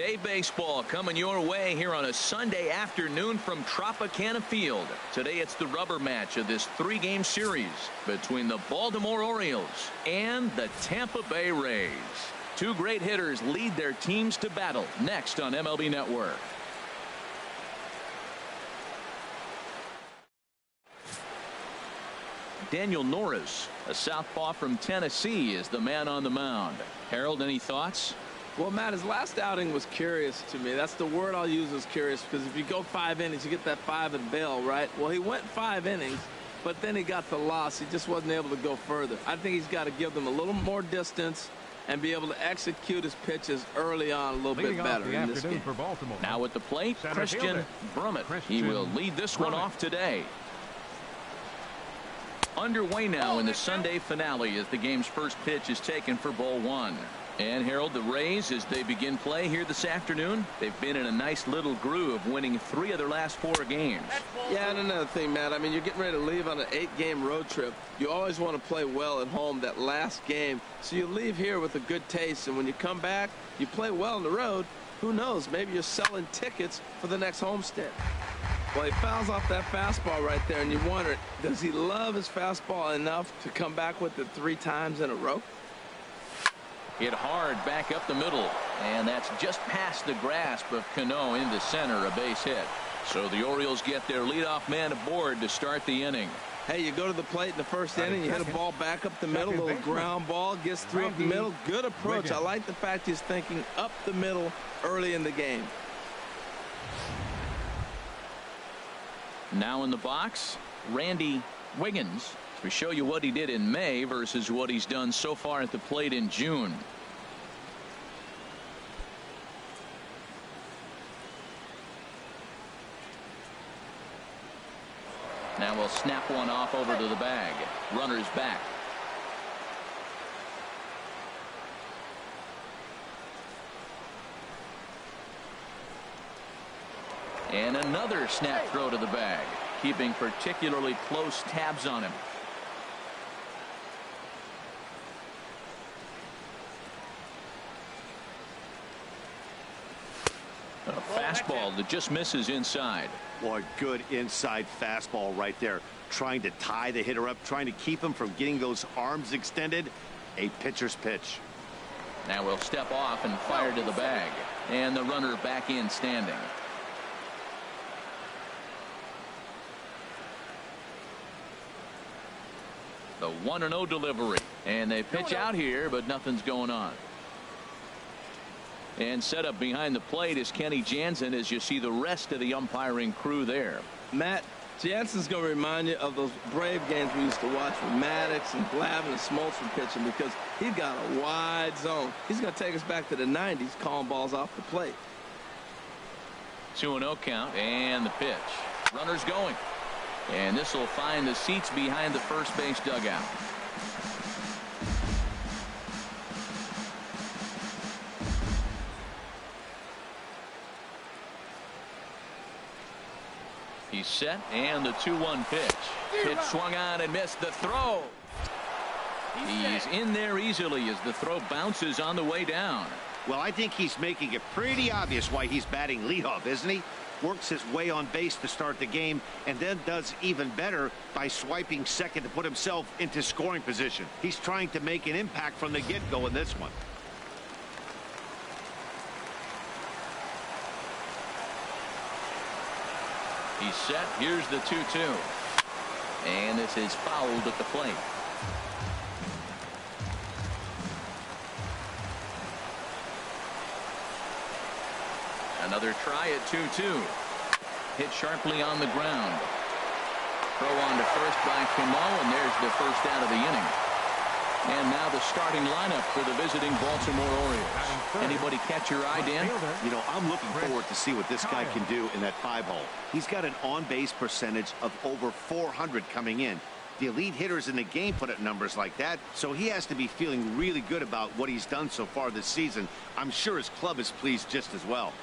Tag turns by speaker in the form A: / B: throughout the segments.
A: Day baseball coming your way here on a Sunday afternoon from Tropicana Field. Today it's the rubber match of this 3-game series between the Baltimore Orioles and the Tampa Bay Rays. Two great hitters lead their teams to battle next on MLB Network. Daniel Norris, a southpaw from Tennessee, is the man on the mound. Harold, any thoughts?
B: Well, Matt, his last outing was curious to me. That's the word I'll use, is curious, because if you go 5 innings, you get that 5 at bail, right? Well, he went 5 innings, but then he got the loss. He just wasn't able to go further. I think he's got to give them a little more distance and be able to execute his pitches early on a little bit better in this game.
C: For Baltimore.
A: Now at the plate, Christian Brummett. He will lead this one off today. Underway now in the Sunday finale as the game's first pitch is taken for ball 1. And Harold, the Rays, as they begin play here this afternoon, they've been in a nice little groove, winning 3 of their last 4 games.
B: Yeah, and another thing, Matt, I mean, you're getting ready to leave on an 8-game road trip. You always want to play well at home that last game, so you leave here with a good taste, and when you come back, you play well on the road. Who knows, maybe you're selling tickets for the next homestand. Well, he fouls off that fastball right there, and you wonder, does he love his fastball enough to come back with it 3 times in a row?
A: Hit hard back up the middle, and that's just past the grasp of Cano into center, a base hit. So the Orioles get their leadoff man aboard to start the inning.
B: Hey, you go to the plate in the first inning, you hit a ball back up the middle, a little ground ball, gets through up the middle. Good approach. I like the fact he's thinking up the middle early in the game.
A: Now in the box, Randy Wiggins. We show you what he did in May versus what he's done so far at the plate in June. Now we'll snap one off over to the bag. Runner's back. And another snap throw to the bag, keeping particularly close tabs on him. A fastball that just misses inside.
D: Boy, good inside fastball right there. Trying to tie the hitter up, trying to keep him from getting those arms extended. A pitcher's pitch.
A: Now we'll step off and fire to the bag. And the runner back in standing. The 1-0 delivery. And they pitch out here, but nothing's going on. And set up behind the plate is Kenny Jansen as you see the rest of the umpiring crew there.
B: Matt, Jansen's going to remind you of those Brave games we used to watch with Maddox and Glavine and Smoltz pitching, because he's got a wide zone. He's going to take us back to the 90s, calling balls off the plate.
A: 2-0 count, and the pitch. Runners going. And this will find the seats behind the first base dugout. He's set, and the 2-1 pitch. Pitch swung on and missed. The throw. He's in there easily as the throw bounces on the way down.
D: Well, I think he's making it pretty obvious why he's batting leadoff, isn't he? Works his way on base to start the game, and then does even better by swiping second to put himself into scoring position. He's trying to make an impact from the get-go in this one.
A: He's set. Here's the 2-2. And this is fouled at the plate. Another try at 2-2. Hit sharply on the ground. Throw on to first by Cano, and there's the first out of the inning. And now the starting lineup for the visiting Baltimore Orioles. Anybody catch your eye, Dan?
D: You know, I'm looking forward to see what this guy can do in that 5-hole. He's got an on-base percentage of over 400 coming in. The elite hitters in the game put up numbers like that, so he has to be feeling really good about what he's done so far this season. I'm sure his club is pleased just as well.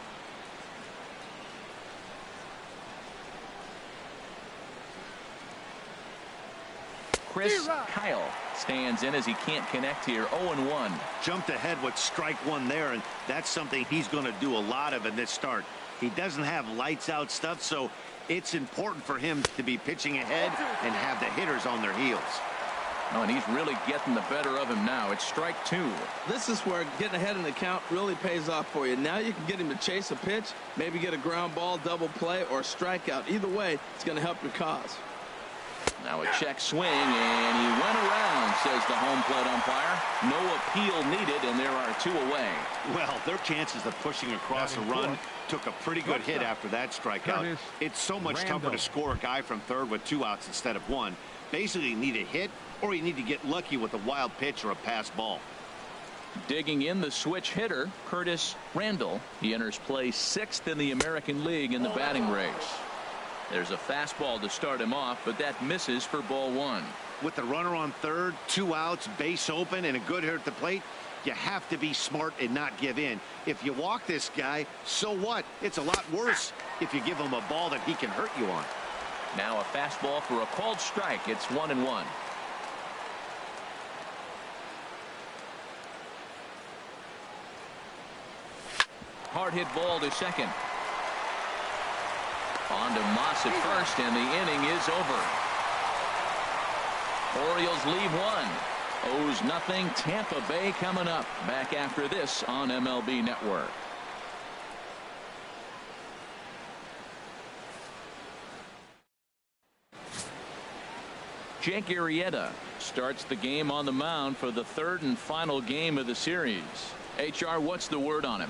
A: Chris Kyle Stands in as he can't connect here. 0-1.
D: Jumped ahead with strike one there, and that's something he's going to do a lot of in this start. He doesn't have lights out stuff, so it's important for him to be pitching ahead and have the hitters on their heels.
A: Oh, and he's really getting the better of him now. It's strike two.
B: This is where getting ahead in the count really pays off for you. Now you can get him to chase a pitch, maybe get a ground ball, double play, or a strikeout. Either way, it's going to help your cause.
A: Now a check swing, and he went around, says the home plate umpire. No appeal needed, and there are two away.
D: Well, their chances of pushing across a run took a pretty good hit after that strikeout. It's so much tougher to score a guy from third with 2 outs instead of 1. Basically, you need a hit, or you need to get lucky with a wild pitch or a pass ball.
A: Digging in the switch hitter, Curtis Randall. He enters play 6th in the American League in the batting race. There's a fastball to start him off, but that misses for ball 1.
D: With the runner on third, 2 outs, base open, and a good hitter at the plate, you have to be smart and not give in. If you walk this guy, so what? It's a lot worse if you give him a ball that he can hurt you on.
A: Now a fastball for a called strike. It's 1-1. Hard hit ball to second. On to Moss at first, and the inning is over. Orioles leave 1. 0-0. Tampa Bay coming up. Back after this on MLB Network. Jake Arrieta starts the game on the mound for the 3rd and final game of the series. HR, what's the word on him?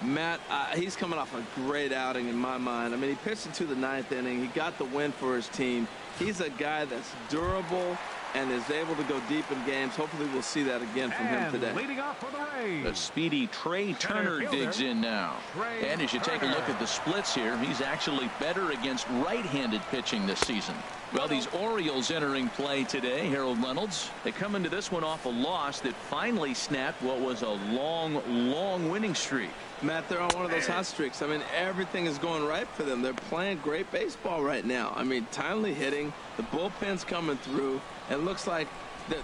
B: Matt, he's coming off a great outing in my mind. I mean, he pitched into the 9th inning. He got the win for his team. He's a guy that's durable and is able to go deep in games. Hopefully we'll see that again from him today.
C: Leading off for the Rays,
A: the speedy Trey Turner digs in now. And as you take a look at the splits here, he's actually better against right-handed pitching this season. Well, these Orioles entering play today, Harold Reynolds, they come into this one off a loss that finally snapped what was a long winning streak.
B: Matt, they're on one of those hot streaks. I mean, everything is going right for them. They're playing great baseball right now. I mean, timely hitting, the bullpen's coming through. It looks like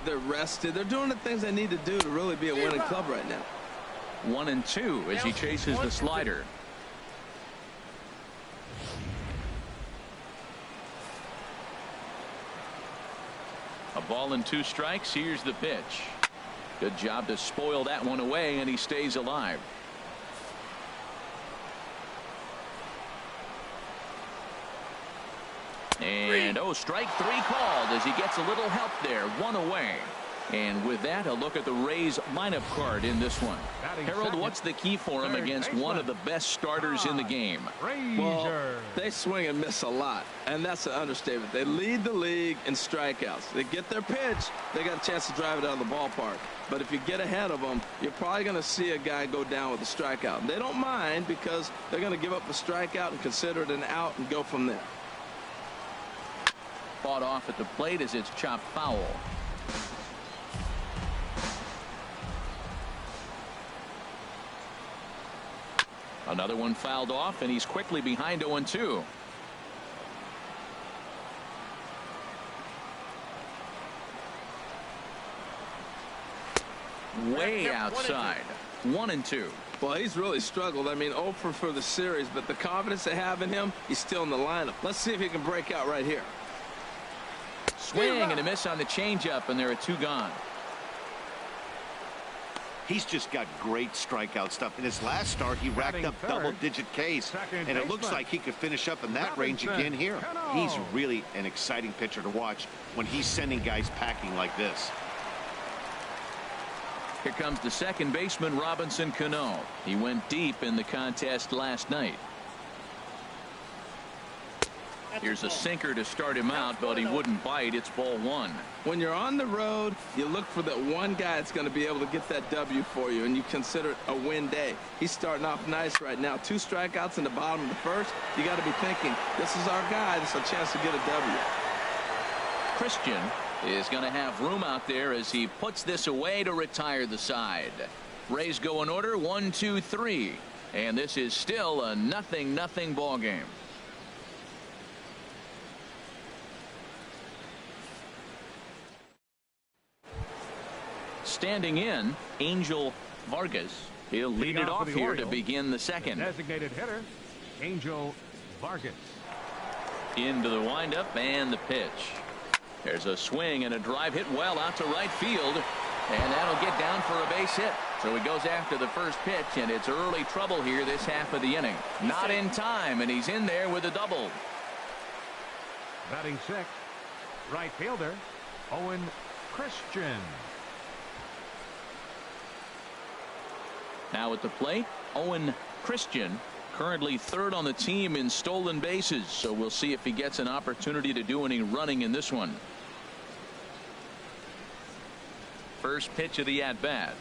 B: they're rested. They're doing the things they need to do to really be a winning club right now.
A: 1-2 as he chases the slider. A ball and 2 strikes. Here's the pitch. Good job to spoil that one away, and he stays alive. And strike 3 called as he gets a little help there. 1 away. And with that, a look at the Rays lineup card in this one. Harold, what's the key for him against one of the best starters in the game?
B: Well, they swing and miss a lot, and that's an understatement. They lead the league in strikeouts. They get their pitch, they got a chance to drive it out of the ballpark. But if you get ahead of them, you're probably going to see a guy go down with a strikeout. And they don't mind because they're going to give up a strikeout and consider it an out and go from there.
A: Fought off at the plate as it's chopped foul. Another one fouled off, and he's quickly behind 0-2. Way outside. 1-2.
B: Well, he's really struggled. I mean, 0 for the series, but the confidence they have in him, he's still in the lineup. Let's see if he can break out right here.
A: Swing and a miss on the changeup, and there are 2 gone.
D: He's just got great strikeout stuff. In his last start, he racked up double-digit Ks, and it looks like he could finish up in that range again here. He's really an exciting pitcher to watch when he's sending guys packing like this.
A: Here comes the second baseman, Robinson Cano. He went deep in the contest last night. Here's a sinker to start him out, but he wouldn't bite. It's ball 1.
B: When you're on the road, you look for that one guy that's going to be able to get that W for you, and you consider it a win day. He's starting off nice right now. 2 strikeouts in the bottom of the first. You got to be thinking, this is our guy. This is a chance to get a W.
A: Christian is going to have room out there as he puts this away to retire the side. Rays go in order 1, 2, 3, and this is still a 0-0 ball game. standing in, Angel Vargas. He'll lead it off here to begin the second.
C: Designated hitter, Angel Vargas.
A: Into the windup and the pitch. There's a swing and a drive hit well out to right field. And that'll get down for a base hit. So he goes after the first pitch, and it's early trouble here this half of the inning. Not in time, and he's in there with a double.
C: Batting sixth, right fielder, Owen Christian.
A: Now at the plate, Owen Christian, currently third on the team in stolen bases. So we'll see if he gets an opportunity to do any running in this one. First pitch of the at-bat.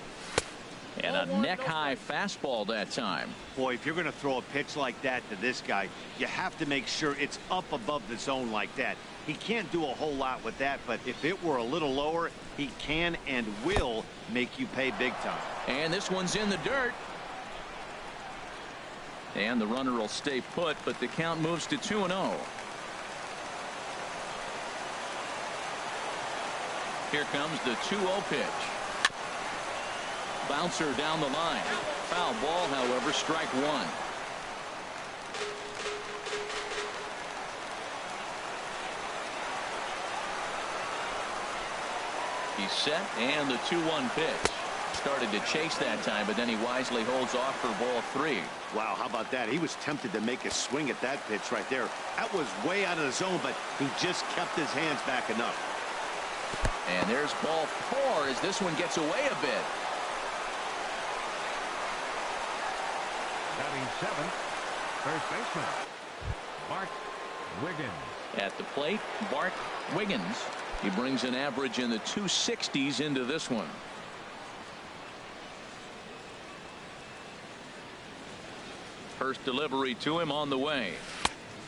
A: And a neck-high fastball that time.
D: Boy, if you're going to throw a pitch like that to this guy, you have to make sure it's up above the zone like that. He can't do a whole lot with that, but if it were a little lower, he can and will make you pay big time.
A: And this one's in the dirt. And the runner will stay put, but the count moves to 2-0. Here comes the 2-0 pitch. Bouncer down the line. Foul ball, however, strike one. He's set, and the 2-1 pitch. Started to chase that time, but then he wisely holds off for ball three.
D: Wow, how about that? He was tempted to make a swing at that pitch right there. That was way out of the zone, but he just kept his hands back enough.
A: And there's ball four as this one gets away a bit.
C: Batting seventh, first baseman, Bart Wiggins.
A: At the plate, Bart Wiggins. He brings an average in the 260s into this one. First delivery to him on the way.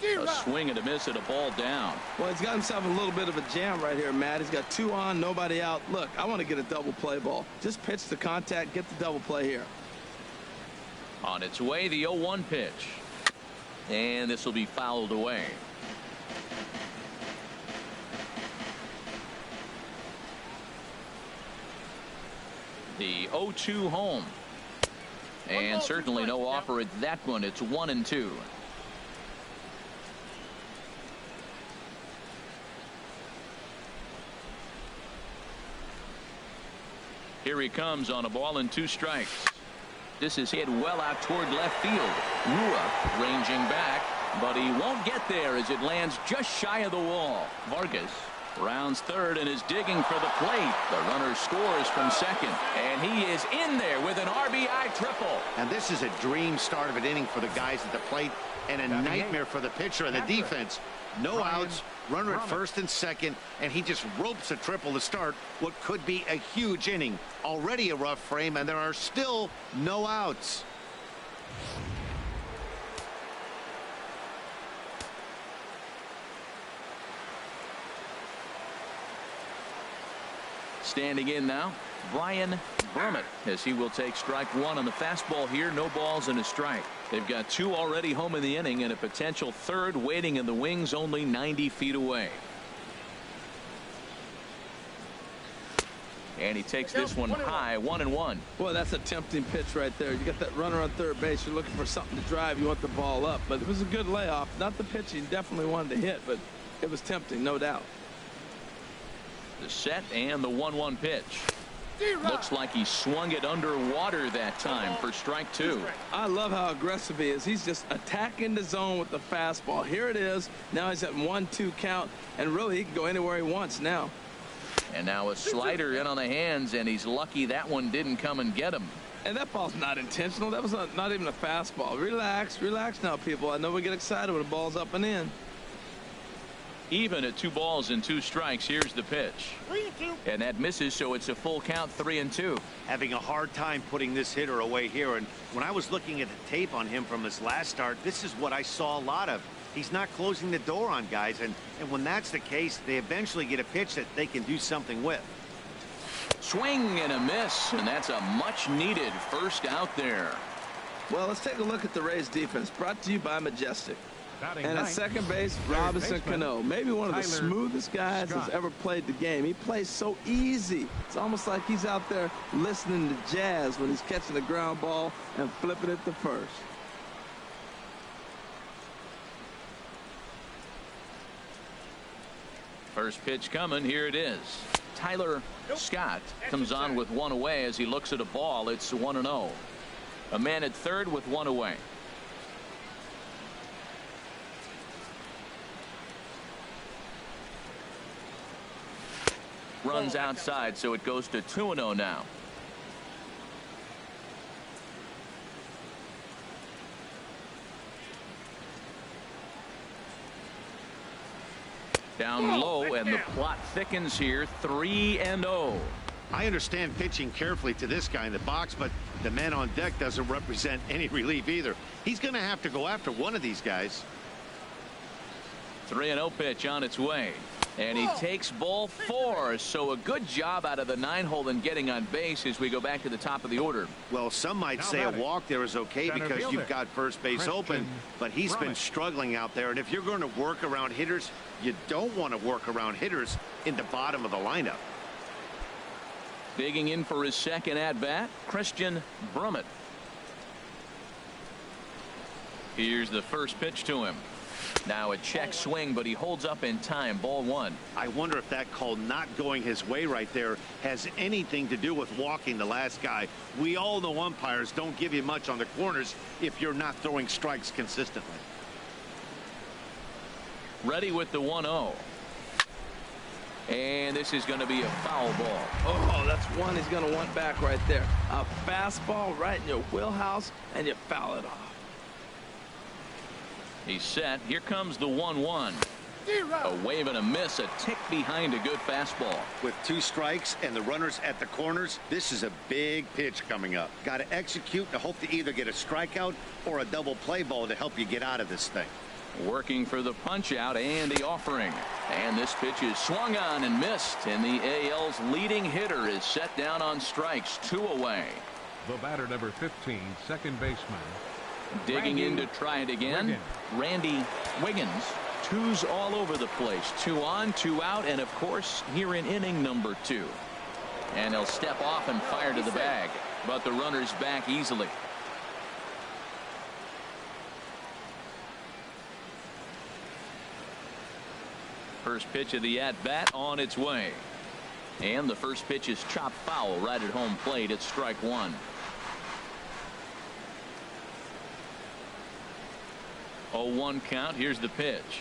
A: A swing and a miss at a ball down.
B: Well, he's got himself a little bit of a jam right here, Matt. He's got two on, nobody out. Look, I want to get a double play ball. Just pitch the contact, get the double play here.
A: On its way, the 0-1 pitch. And this will be fouled away. The 0-2 home. And certainly no offer at that one. It's 1-2. Here he comes on a ball and 2 strikes. This is hit well out toward left field. Rua ranging back, but he won't get there as it lands just shy of the wall. Vargas rounds third and is digging for the plate. The runner scores from second, and he is in there with an RBI triple.
D: And this is a dream start of an inning for the guys at the plate, and a nightmare for the pitcher and the defense. No outs, runner at first and second, and he just ropes a triple to start what could be a huge inning. Already a rough frame, and there are still no outs.
A: Standing in now, Brian Brummett, as he will take strike one on the fastball here. No balls and a strike. They've got 2 already home in the inning and a potential third waiting in the wings only 90 feet away. And he takes this one high, 1-1.
B: Boy, that's a tempting pitch right there. You got that runner on third base. You're looking for something to drive. You want the ball up. But it was a good layoff. Not the pitch he definitely wanted to hit, but it was tempting, no doubt.
A: The set and the 1-1 pitch. Looks like he swung it underwater that time for strike 2.
B: I love how aggressive he is. He's just attacking the zone with the fastball. Here it is. Now he's at 1-2 count, and really he can go anywhere he wants now.
A: And now a slider in on the hands, and he's lucky that one didn't come and get him.
B: And that ball's not intentional. That was not even a fastball. Relax now, people. I know we get excited when the ball's up and in.
A: Even at 2 balls and 2 strikes. Here's the pitch, and that misses, so it's a full count, 3-2.
D: Having a hard time putting this hitter away here, and when I was looking at the tape on him from his last start, this is what I saw a lot of. He's not closing the door on guys, and when that's the case, they eventually get a pitch that they can do something with.
A: Swing and a miss, and that's a much needed first out there.
B: Well, let's take a look at the Rays defense, brought to you by Majestic.
C: Batting
B: And at
C: ninth,
B: second base,
C: third
B: Robinson
C: baseman,
B: Cano, maybe one of the
C: Tyler
B: smoothest guys that's
C: Scott.
B: ever played the game. He plays so easy. It's almost like he's out there listening to jazz when he's catching the ground ball and flipping it to first.
A: First pitch coming. Here it is. Tyler Scott comes on with one away as he looks at a ball. It's 1-0. A man at third with one away. Runs outside, so it goes to 2-0 now. Down low, and the plot thickens here. 3-0.
D: I understand pitching carefully to this guy in the box, but the man on deck doesn't represent any relief either. He's going to have to go after one of these guys.
A: 3-0 pitch on its way. And he takes ball 4. So a good job out of the 9-hole in getting on base as we go back to the top of the order.
D: Well, some might say a walk there is okay because you've got first base open, but he's been struggling out there. And if you're going to work around hitters, you don't want to work around hitters in the bottom of the lineup.
A: Digging in for his second at bat, Christian Brummett. Here's the first pitch to him. Now a check swing, but he holds up in time. Ball 1.
D: I wonder if that call not going his way right there has anything to do with walking the last guy. We all know umpires don't give you much on the corners if you're not throwing strikes consistently.
A: Ready with the 1-0. And this is going to be a foul ball.
B: Oh, that's one he's going to want back right there. A fastball right in your wheelhouse, and you foul it off.
A: He's set. Here comes the 1-1. A wave and a miss, a tick behind a good fastball.
D: With 2 strikes and the runners at the corners, this is a big pitch coming up. Got to execute to hope to either get a strikeout or a double play ball to help you get out of this thing.
A: Working for the punch out and the offering. And this pitch is swung on and missed. And the AL's leading hitter is set down on strikes. 2 away.
C: The batter, number 15, second baseman.
A: Digging in to try it again. Randy Wiggins. 2s all over the place. 2 on, 2 out, and of course here in inning number 2. And he'll step off and fire to the bag, but the runner's back easily. First pitch of the at bat on its way, and the first pitch is chopped foul right at home plate. It's strike 1. 0-1 count. Here's the pitch.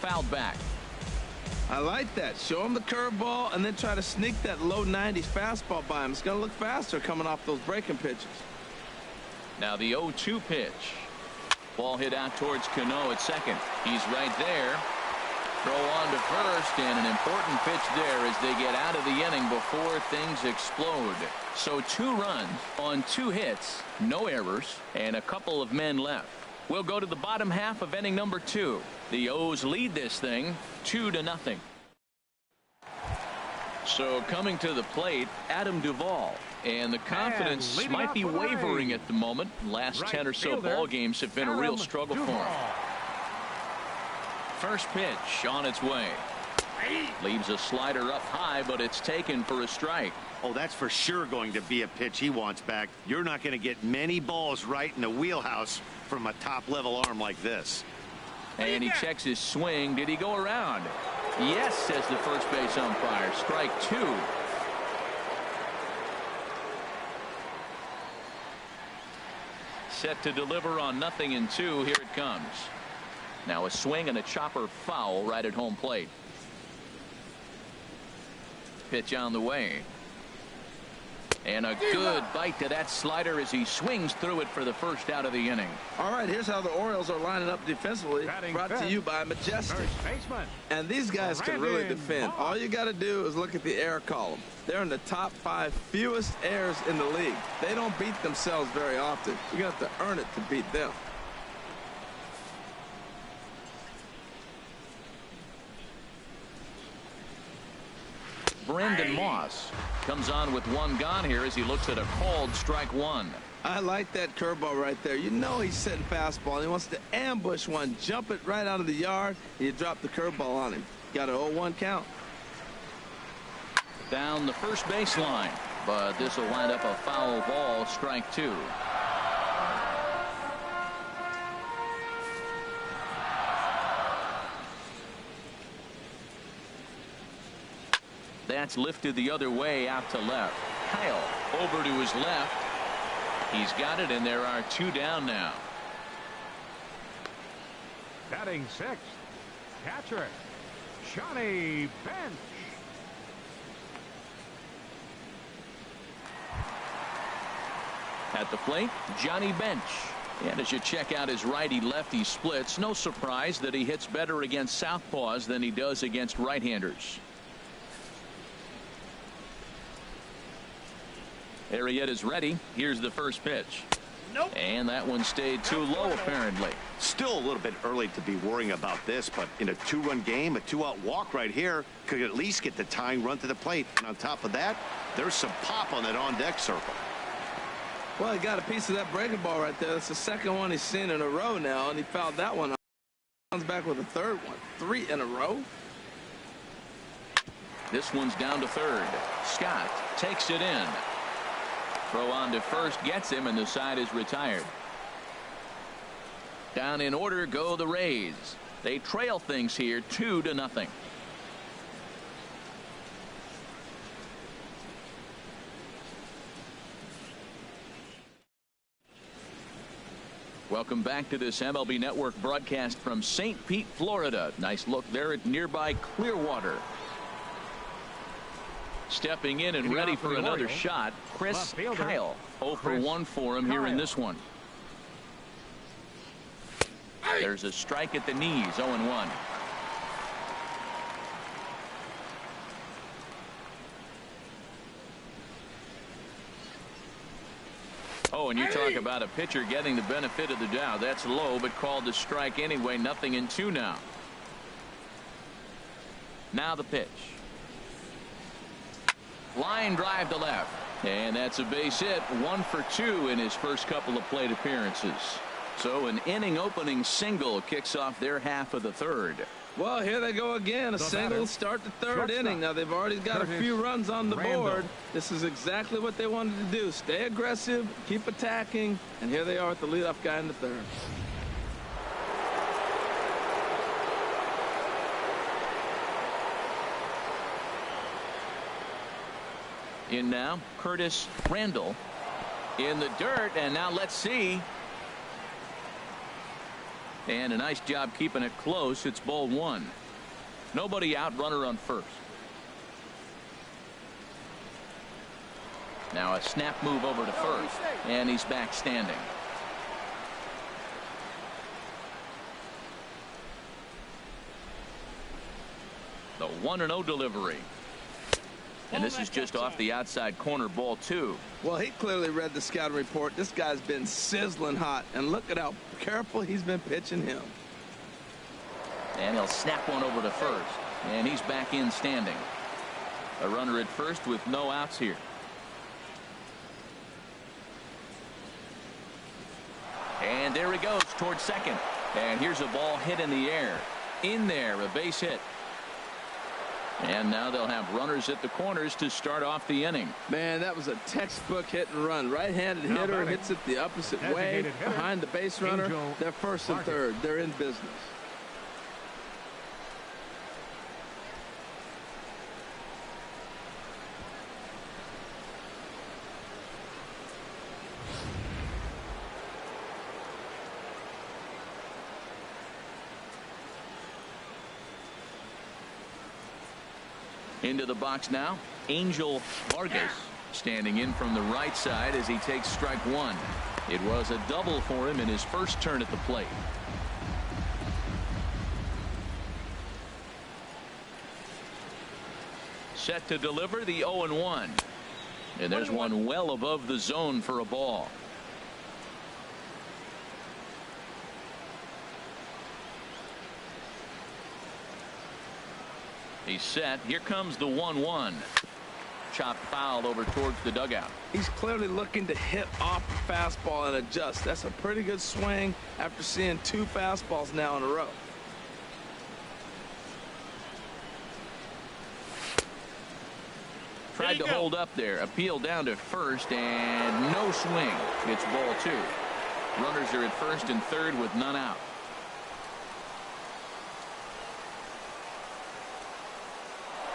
A: Fouled back.
B: I like that. Show him the curveball and then try to sneak that low 90s fastball by him. It's going to look faster coming off those breaking pitches.
A: Now the 0-2 pitch. Ball hit out towards Cano at second. He's right there. Throw on to first, and an important pitch there as they get out of the inning before things explode. So 2 runs on 2 hits, no errors, and a couple of men left. We'll go to the bottom half of inning number 2. The O's lead this thing 2-0. So coming to the plate, Adam Duvall. And the confidence might be wavering at the moment. Last 10 or so ball games have been a real struggle for him. First pitch on its way. Leaves a slider up high, but it's taken for a strike.
D: Oh, that's for sure going to be a pitch he wants back. You're not going to get many balls right in the wheelhouse from a top-level arm like this.
A: And he checks his swing. Did he go around? Yes, says the first base umpire. Strike 2. Set to deliver on 0-2. Here it comes. Now a swing and a chopper foul right at home plate. Pitch on the way. And a good bite to that slider as he swings through it for the first out of the inning.
B: All right, here's how the Orioles are lining up defensively. Brought to you by Majestic. And these guys can really defend. All you got to do is look at the error column. They're in the top 5 fewest errors in the league. They don't beat themselves very often. You're going to have to earn it to beat them.
A: Brandon Moss. Comes on with one gone here as he looks at a called strike one.
B: I like that curveball right there. You know he's setting fastball, and he wants to ambush one, jump it right out of the yard, and you drop the curveball on him. Got an 0-1 count.
A: Down the first baseline, but this will wind up a foul ball, strike two. That's lifted the other way out to left. Kyle over to his left. He's got it, and there are two down now.
C: Batting sixth, catcher Johnny Bench.
A: At the plate, Johnny Bench. And as you check out his righty-lefty splits, no surprise that he hits better against southpaws than he does against right-handers. Arrieta is ready. Here's the first pitch.
B: Nope.
A: And that one stayed too low, apparently.
D: Still a little bit early to be worrying about this, but in a two-run game, a two-out walk right here could at least get the tying run to the plate. And on top of that, there's some pop on that on-deck circle.
B: Well, he got a piece of that breaking ball right there. That's the second one he's seen in a row now, and he fouled that one. Comes back with a third one. 3 in a row.
A: This one's down to third. Scott takes it in. Throw on to first gets him, and the side is retired. Down in order go the Rays. They trail things here 2-0. Welcome back to this MLB Network broadcast from St. Pete, Florida. Nice look there at nearby Clearwater. Stepping in and ready for another shot, Chris Kyle. 0 for 1 for him here in this one. There's a strike at the knees, 0-1. Oh, and you talk about a pitcher getting the benefit of the doubt. That's low, but called a strike anyway. 0-2 now. Now the pitch. Line drive to left, and that's a base hit. 1 for 2 in his first couple of plate appearances. So an inning opening single kicks off their half of the third.
B: Well, here they go again. A single start the third inning. Now they've already got a few runs on the board. This is exactly what they wanted to do. Stay aggressive, keep attacking, and here they are with the leadoff guy in the third.
A: In now, Curtis Randall in the dirt, and now let's see. And a nice job keeping it close. It's ball one. Nobody out, runner on first. Now a snap move over to first, and he's back standing. The 1-0 delivery. And this is just off the outside corner, ball two.
B: Well, he clearly read the scouting report. This guy's been sizzling hot, and look at how careful he's been pitching him.
A: And he'll snap one over to first, and he's back in standing. A runner at first with no outs here. And there he goes towards second. And here's a ball hit in the air. In there, a base hit. And now they'll have runners at the corners to start off the inning.
B: Man, that was a textbook hit and run. Right-handed hitter hits it the opposite way behind the base runner. They're first and third. They're in business.
A: Into the box now, Angel Vargas standing in from the right side as he takes strike one. It was a double for him in his first turn at the plate. Set to deliver the 0-1. And there's one well above the zone for a ball. He's set. Here comes the 1-1. Chopped foul over towards the dugout.
B: He's clearly looking to hit off the fastball and adjust. That's a pretty good swing after seeing 2 fastballs now in a row.
A: Tried to hold up there. Appeal down to first and no swing. It's ball 2. Runners are at first and third with none out.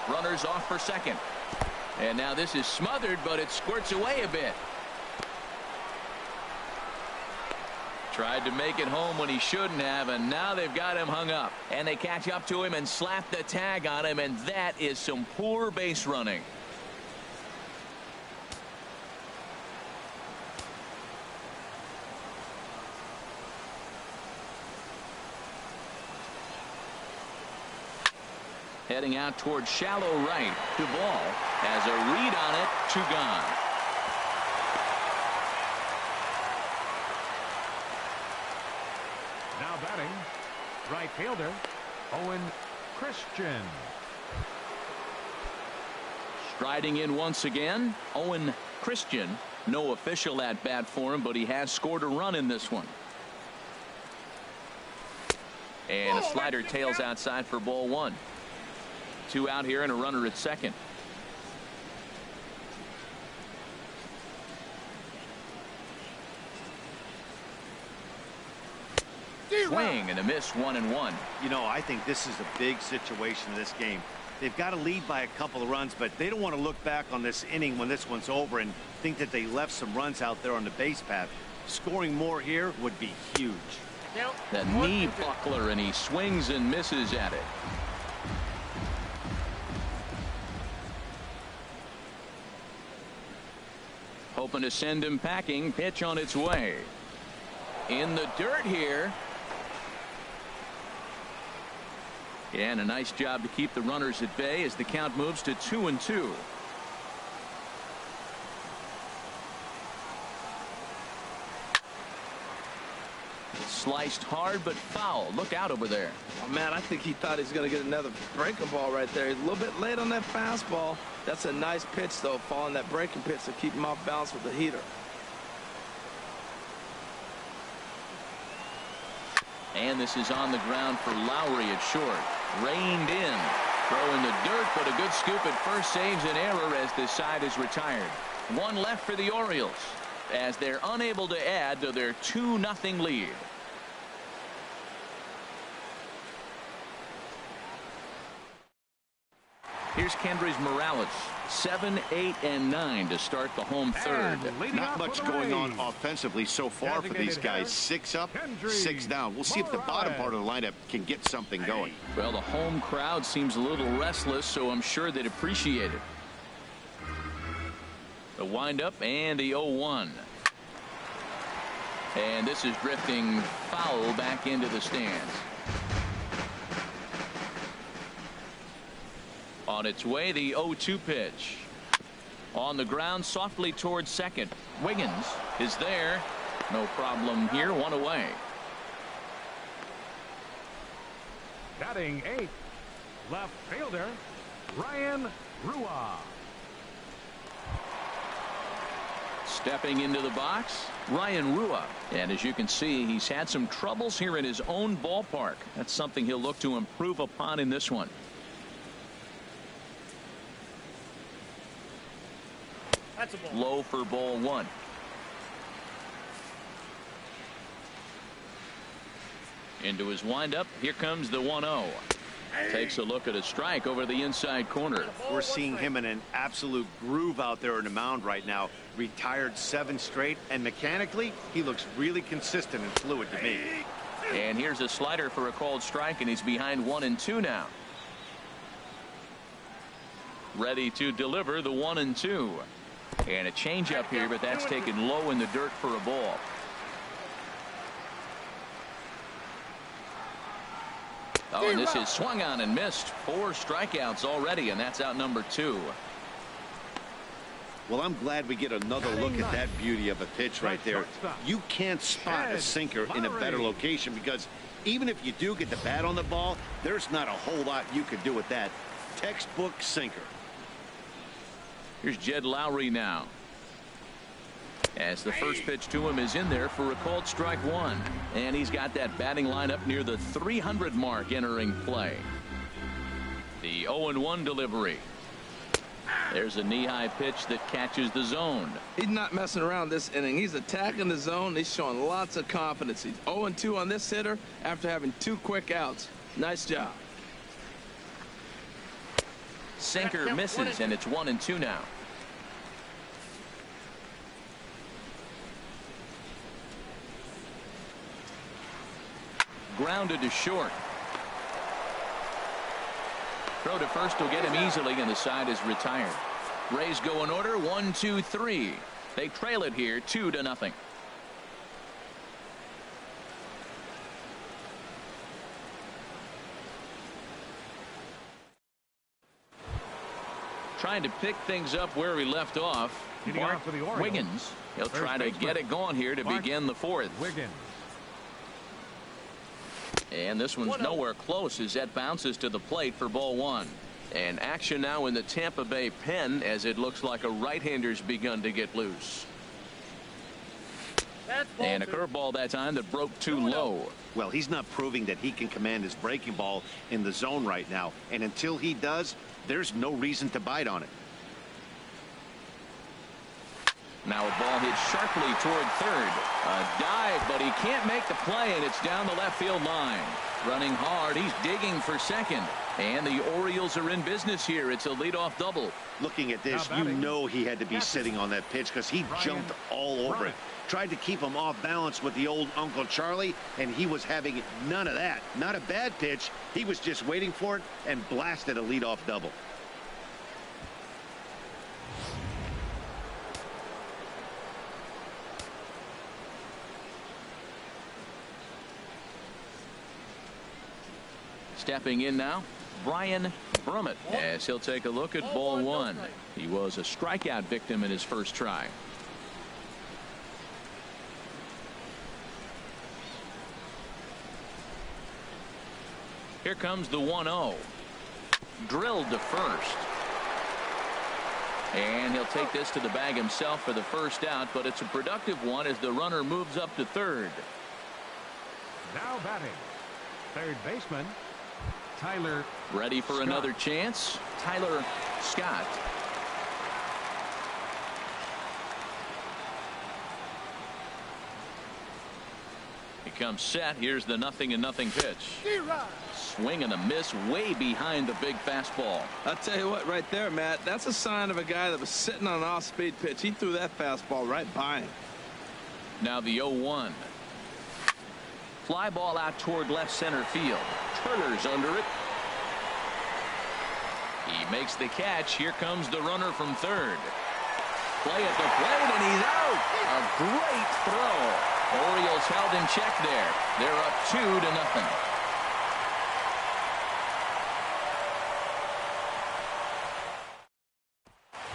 A: Runners off for second. And now this is smothered, but it squirts away a bit. Tried to make it home when he shouldn't have, and now they've got him hung up. And they catch up to him and slap the tag on him, and that is some poor base running. Heading out towards shallow right. Duvall has a read on it. 2 gone.
C: Now batting, right fielder, Owen Christian.
A: Striding in once again, Owen Christian. No official at bat for him, but he has scored a run in this one. And a slider tails outside for ball 1. 2 out here and a runner at second. Swing and a miss. 1-1.
D: You know, I think this is a big situation in this game. They've got to lead by a couple of runs, but they don't want to look back on this inning when this one's over and think that they left some runs out there on the base path. Scoring more here would be huge.
A: That knee buckler, and he swings and misses at it. Hoping to send him packing. Pitch on its way. In the dirt here. And a nice job to keep the runners at bay as the count moves to 2-2. Sliced hard but foul. Look out over there.
B: Oh, man, I think he thought he was going to get another breaking ball right there. He's a little bit late on that fastball. That's a nice pitch, though, following that breaking pitch to keep him off balance with the heater.
A: And this is on the ground for Lowry at short. Reined in. Throw in the dirt, but a good scoop at first saves an error as this side is retired. 1 left for the Orioles as they're unable to add to their 2-0 lead. Here's Kendrys Morales. 7, 8, and 9 to start the home third.
D: Not much going on offensively so far for these guys. 6 up, 6 down. We'll see if the bottom part of the lineup can get something going.
A: Well, the home crowd seems a little restless, so I'm sure they'd appreciate it. The windup and the 0-1. And this is drifting foul back into the stands. On its way, the 0-2 pitch. On the ground, softly towards second. Wiggins is there. No problem here. 1 away.
C: Batting 8th, left fielder, Ryan Rua.
A: Stepping into the box, Ryan Rua. And as you can see, he's had some troubles here in his own ballpark. That's something he'll look to improve upon in this one.
E: That's a ball.
A: Low for ball 1. Into his windup. Here comes the 1-0. Takes a look at a strike over the inside corner.
D: We're seeing him in an absolute groove out there in the mound right now. Retired 7 straight, and mechanically, he looks really consistent and fluid to me.
A: And here's a slider for a called strike, and he's behind 1-2 now. Ready to deliver the 1-2. And a changeup here, but that's taken low in the dirt for a ball. Oh, and this is swung on and missed. 4 strikeouts already, and that's out number 2.
D: Well, I'm glad we get another look at that beauty of a pitch right there. You can't spot a sinker in a better location because even if you do get the bat on the ball, there's not a whole lot you can do with that. textbook sinker.
A: Here's Jed Lowry now. As the first pitch to him is in there for a called strike one. And he's got that batting lineup near the 300 mark entering play. The 0-1 delivery. There's a knee-high pitch that catches the zone.
B: He's not messing around this inning. He's attacking the zone. He's showing lots of confidence. He's 0-2 on this hitter after having 2 quick outs. Nice job.
A: Sinker misses, and it's 1-2 now. Grounded to short. Throw to first will get him easily, and the side is retired. Rays go in order 1, 2, 3. They trail it here 2-0. Trying to pick things up where we left off. Bart Wiggins. He'll try to get it going here to begin the fourth. And this one's nowhere close as that bounces to the plate for ball one. And action now in the Tampa Bay pen as it looks like a right-hander's begun to get loose. And a curveball that time that broke too low.
D: Well, he's not proving that he can command his breaking ball in the zone right now. And until he does, there's no reason to bite on it.
A: Now a ball hit sharply toward third. A dive, but he can't make the play, and it's down the left field line. Running hard, he's digging for second. And the Orioles are in business here. It's a leadoff double.
D: Looking at this, you know he had to be sitting on that pitch because he jumped all over it. Tried to keep him off balance with the old Uncle Charlie, and he was having none of that. Not a bad pitch. He was just waiting for it and blasted a leadoff double.
A: Stepping in now, Brian Brummett, as he'll take a look at ball one. He was a strikeout victim in his first try. Here comes the 1-0. Drilled to first. And he'll take this to the bag himself for the first out, but it's a productive one as the runner moves up to third.
C: Now batting, third baseman, Tyler.
A: Ready for
C: Scott.
A: Another chance. Tyler Scott. He comes set. Here's the 0-0 pitch. Swing and a miss way behind the big fastball.
B: I'll tell you what, right there, Matt, that's a sign of a guy that was sitting on an off-speed pitch. He threw that fastball right by him.
A: Now the 0-1. Fly ball out toward left center field. Turner's under it. He makes the catch. Here comes the runner from third. Play at the plate, and he's out. A great throw. Orioles held in check there. They're up 2-0.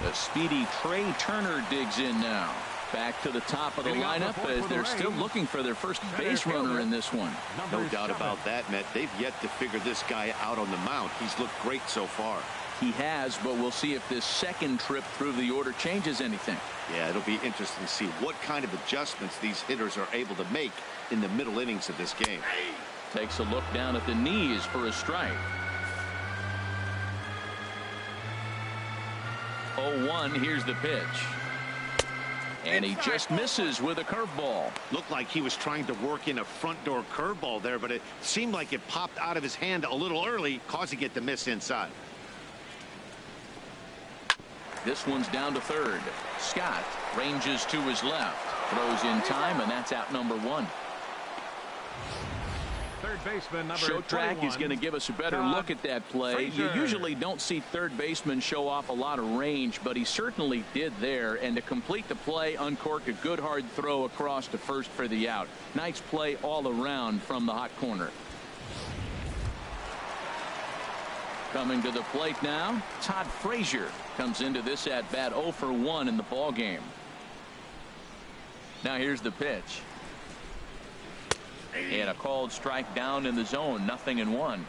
A: The speedy Trey Turner digs in now. Back to the top of the lineup as they're still looking for their first base runner in this one.
D: No doubt about that, Matt. They've yet to figure this guy out on the mound. He's looked great so far.
A: He has, but we'll see if this second trip through the order changes anything.
D: Yeah, it'll be interesting to see what kind of adjustments these hitters are able to make in the middle innings of this game.
A: Takes a look down at the knees for a strike. 0-1, here's the pitch. And he just misses with a curveball.
D: Looked like he was trying to work in a front door curveball there, but it seemed like it popped out of his hand a little early, causing it to miss inside.
A: This one's down to third. Scott ranges to his left. Throws in time, and that's out number one.
C: Third baseman, number
A: Show track is going to give us a better look at that play. You usually don't see third baseman show off a lot of range, but he certainly did there. And to complete the play, uncorked a good hard throw across to first for the out. Nice play all around from the hot corner. Coming to the plate now, Todd Frazier comes into this at bat 0 for 1 in the ball game. Now here's the pitch. And a called strike down in the zone, 0-1.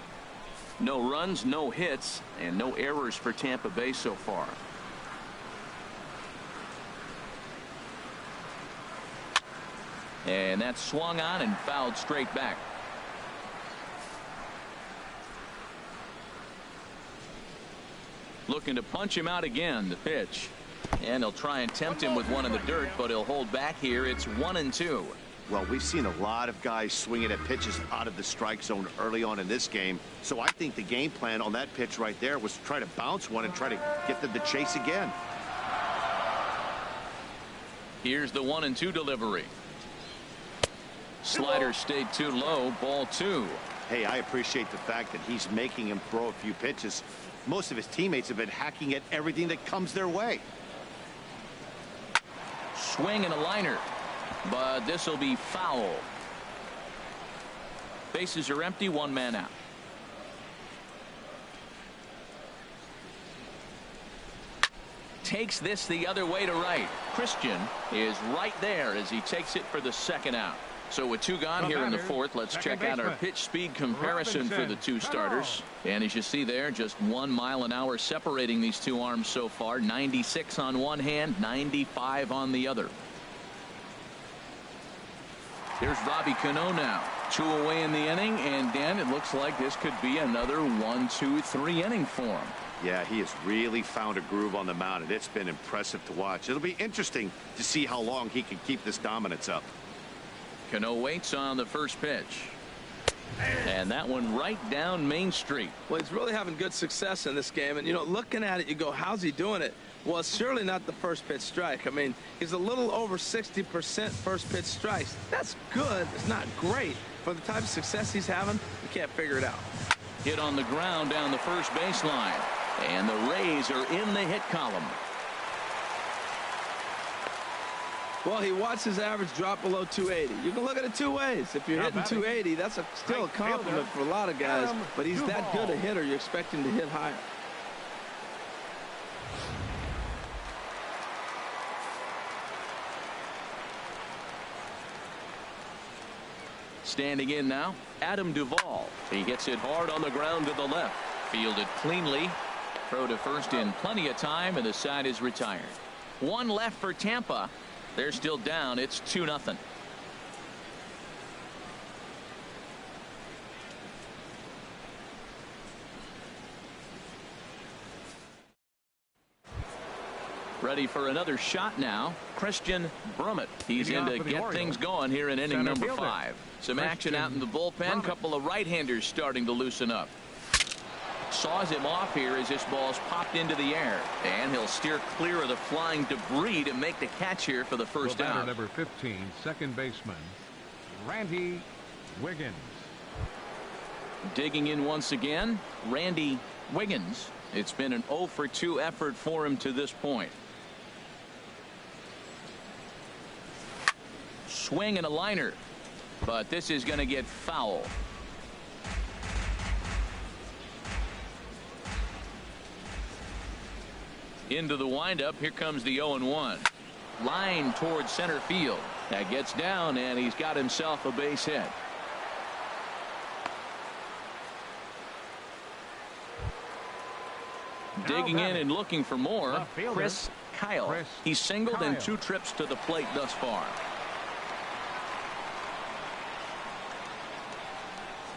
A: No runs, no hits, and no errors for Tampa Bay so far. And that's swung on and fouled straight back. Looking to punch him out again. The pitch. And he'll try and tempt him with one in the dirt, but he'll hold back here. It's 1-2.
D: Well, we've seen a lot of guys swinging at pitches out of the strike zone early on in this game. So I think the game plan on that pitch right there was to try to bounce one and try to get them to chase again.
A: Here's the 1-2 delivery. Slider stayed too low. Ball 2.
D: Hey, I appreciate the fact that he's making him throw a few pitches. Most of his teammates have been hacking at everything that comes their way.
A: Swing and a liner, but this will be foul. Bases are empty, one man out. Takes this the other way to right. Christian is right there as he takes it for the second out. So with 2 gone here in the 4th, let's check out our pitch speed comparison for the 2 starters. And as you see there, just 1 mile an hour separating these 2 arms so far. 96 on one hand, 95 on the other. Here's Robbie Cano now. 2 away in the inning, and Dan, it looks like this could be another 1-2-3 inning for him.
D: Yeah, he has really found a groove on the mound, and it's been impressive to watch. It'll be interesting to see how long he can keep this dominance up.
A: Cano waits on the first pitch. And that one right down Main Street.
B: Well, he's really having good success in this game. And, you know, looking at it, you go, how's he doing it? Well, it's surely not the first pitch strike. I mean, he's a little over 60% first pitch strikes. That's good. It's not great. For the type of success he's having, you can't figure it out.
A: Hit on the ground down the first baseline. And the Rays are in the hit column.
B: Well, he watched his average drop below 280. You can look at it 2 ways. If you're hitting 280, that's still a compliment for a lot of guys. But he's that good a hitter, you expect him to hit higher.
A: Standing in now, Adam Duvall. He gets it hard on the ground to the left. Fielded cleanly. Throw to first in plenty of time, and the side is retired. 1 left for Tampa. They're still down. It's 2-0. Ready for another shot now. Christian Brummett. He's in to get things going here in inning number 5. Some action out in the bullpen. Couple of right-handers starting to loosen up. Saws him off here as this ball's popped into the air. And he'll steer clear of the flying debris to make the catch here for the first out.
C: Number 15, second baseman, Randy Wiggins.
A: Digging in once again, Randy Wiggins. It's been an 0 for 2 effort for him to this point. Swing and a liner. But this is going to get foul. Into the windup. Here comes the 0-1. Line towards center field. That gets down, and he's got himself a base hit. Digging in and looking for more, Chris Kyle. He's singled in 2 trips to the plate thus far.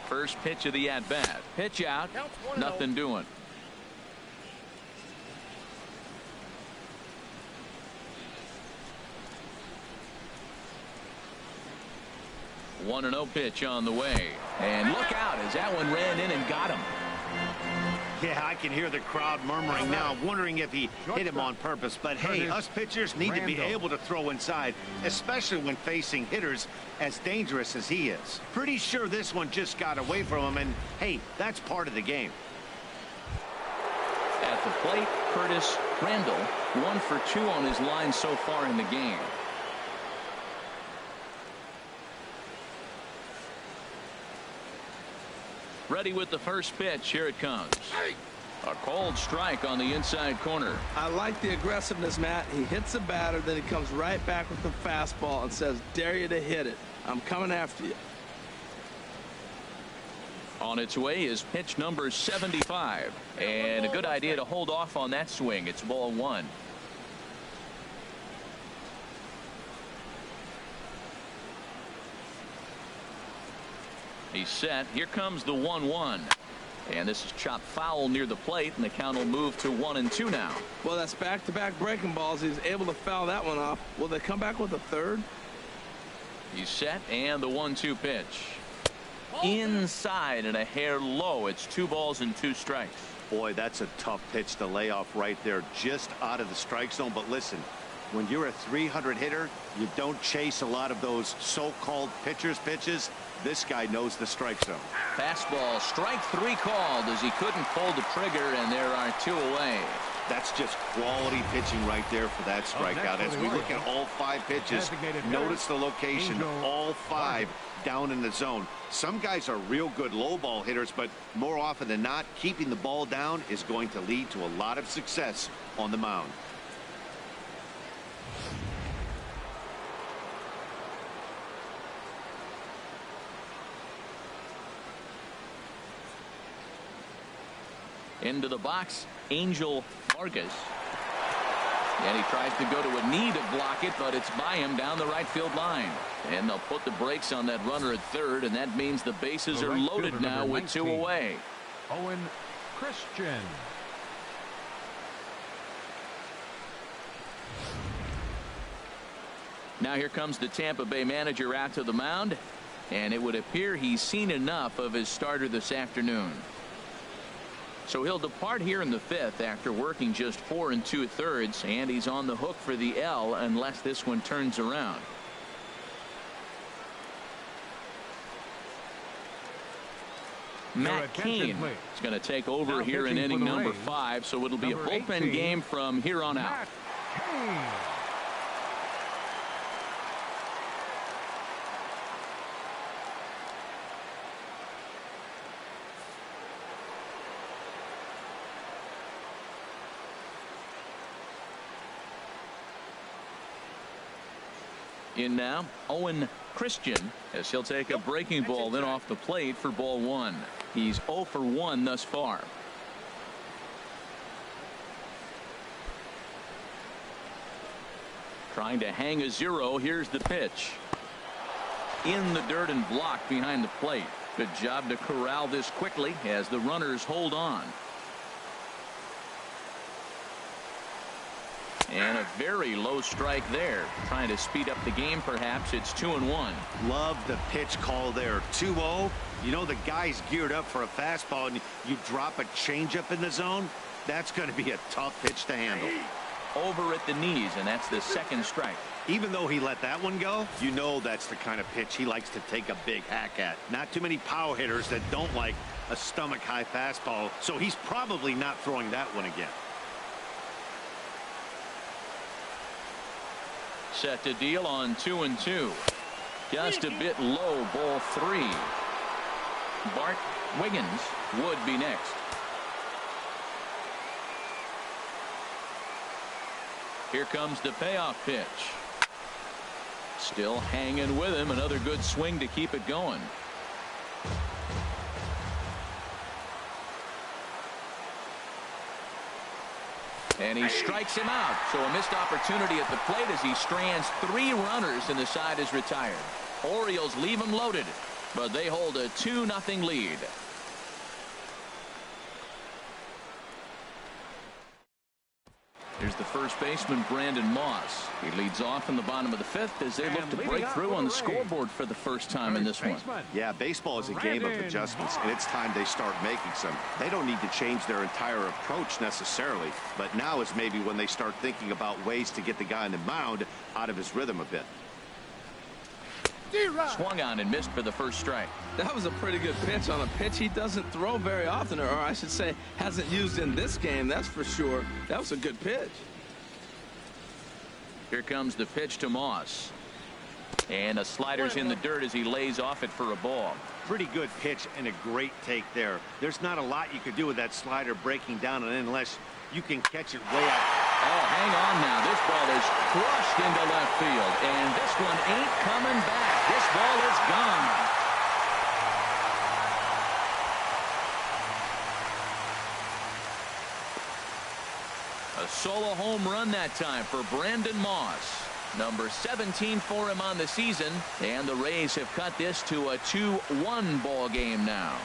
A: First pitch of the at-bat. Pitch out. Nothing doing. 1-0 pitch on the way. And look out as that one ran in and got him.
D: Yeah, I can hear the crowd murmuring now, wondering if he hit him on purpose. But hey, us pitchers need to be able to throw inside, especially when facing hitters as dangerous as he is. Pretty sure this one just got away from him, and hey, that's part of the game.
A: At the plate, Curtis Randall, 1 for 2 on his line so far in the game. Ready with the first pitch. Here it comes. A cold strike on the inside corner.
B: I like the aggressiveness, Matt. He hits the batter, then he comes right back with the fastball and says, dare you to hit it. I'm coming after you.
A: On its way is pitch number 75. And a good idea to hold off on that swing. It's ball 1. He's set. Here comes the 1-1. And this is chopped foul near the plate, and the count will move to 1-2 now.
B: Well, that's back-to-back breaking balls. He's able to foul that one off. Will they come back with a third?
A: He's set, and the 1-2 pitch. Inside and a hair low. It's 2 balls and 2 strikes.
D: Boy, that's a tough pitch to lay off right there, just out of the strike zone. But listen, when you're a 300 hitter, you don't chase a lot of those so-called pitcher's pitches. This guy knows the strike zone.
A: Fastball, strike 3 called as he couldn't pull the trigger, and there are 2 away.
D: That's just quality pitching right there for that strikeout. As we look at all 5 pitches, notice the location, all 5 down in the zone. Some guys are real good low ball hitters, but more often than not, keeping the ball down is going to lead to a lot of success on the mound.
A: Into the box, Angel Vargas. And he tries to go to a knee to block it, but it's by him down the right field line. And they'll put the brakes on that runner at third, and that means the bases are loaded now with 2 away.
C: Owen Christian.
A: Now here comes the Tampa Bay manager out to the mound, and it would appear he's seen enough of his starter this afternoon. So he'll depart here in the 5th after working just 4 2/3, and he's on the hook for the L unless this one turns around. Matt Cain is going to take over here in inning number 5, so it'll be a bullpen game from here on out. In now, Owen Christian, as he'll take a breaking ball in off the plate for ball 1. He's 0 for 1 thus far. Trying to hang a 0. Here's the pitch. In the dirt and blocked behind the plate. Good job to corral this quickly as the runners hold on. And a very low strike there. Trying to speed up the game, perhaps. It's 2-1.
D: Love the pitch call there. 2-0. You know the guy's geared up for a fastball, and you drop a changeup in the zone. That's going to be a tough pitch to handle.
A: Over at the knees, and that's the 2nd strike.
D: Even though he let that one go, you know that's the kind of pitch he likes to take a big hack at. Not too many power hitters that don't like a stomach-high fastball, so he's probably not throwing that one again.
A: Set to deal on 2-2. Just a bit low, ball 3. Bart Wiggins would be next. Here comes the payoff pitch. Still hanging with him. Another good swing to keep it going. And he strikes him out. So a missed opportunity at the plate as he strands 3 runners and the side is retired. Orioles leave him loaded, but they hold a 2-0 lead. Here's the first baseman, Brandon Moss. He leads off in the bottom of the 5th as they look to break through on the scoreboard for the first time in this one.
D: Yeah, baseball is a game of adjustments, and it's time they start making some. They don't need to change their entire approach necessarily, but now is maybe when they start thinking about ways to get the guy on the mound out of his rhythm a bit.
A: Swung on and missed for the first strike.
B: That was a pretty good pitch on a pitch he doesn't throw very often, or I should say hasn't used in this game, that's for sure. That was a good pitch.
A: Here comes the pitch to Moss. And a slider's in the dirt as he lays off it for a ball.
D: Pretty good pitch and a great take there. There's not a lot you could do with that slider breaking down unless you can catch it way out.
A: Oh, hang on now. This ball is crushed into left field, and this one ain't coming back. This ball is gone. solo home run that time for Brandon Moss. Number 17 for him on the season, and the Rays have cut this to a 2-1 ball game now.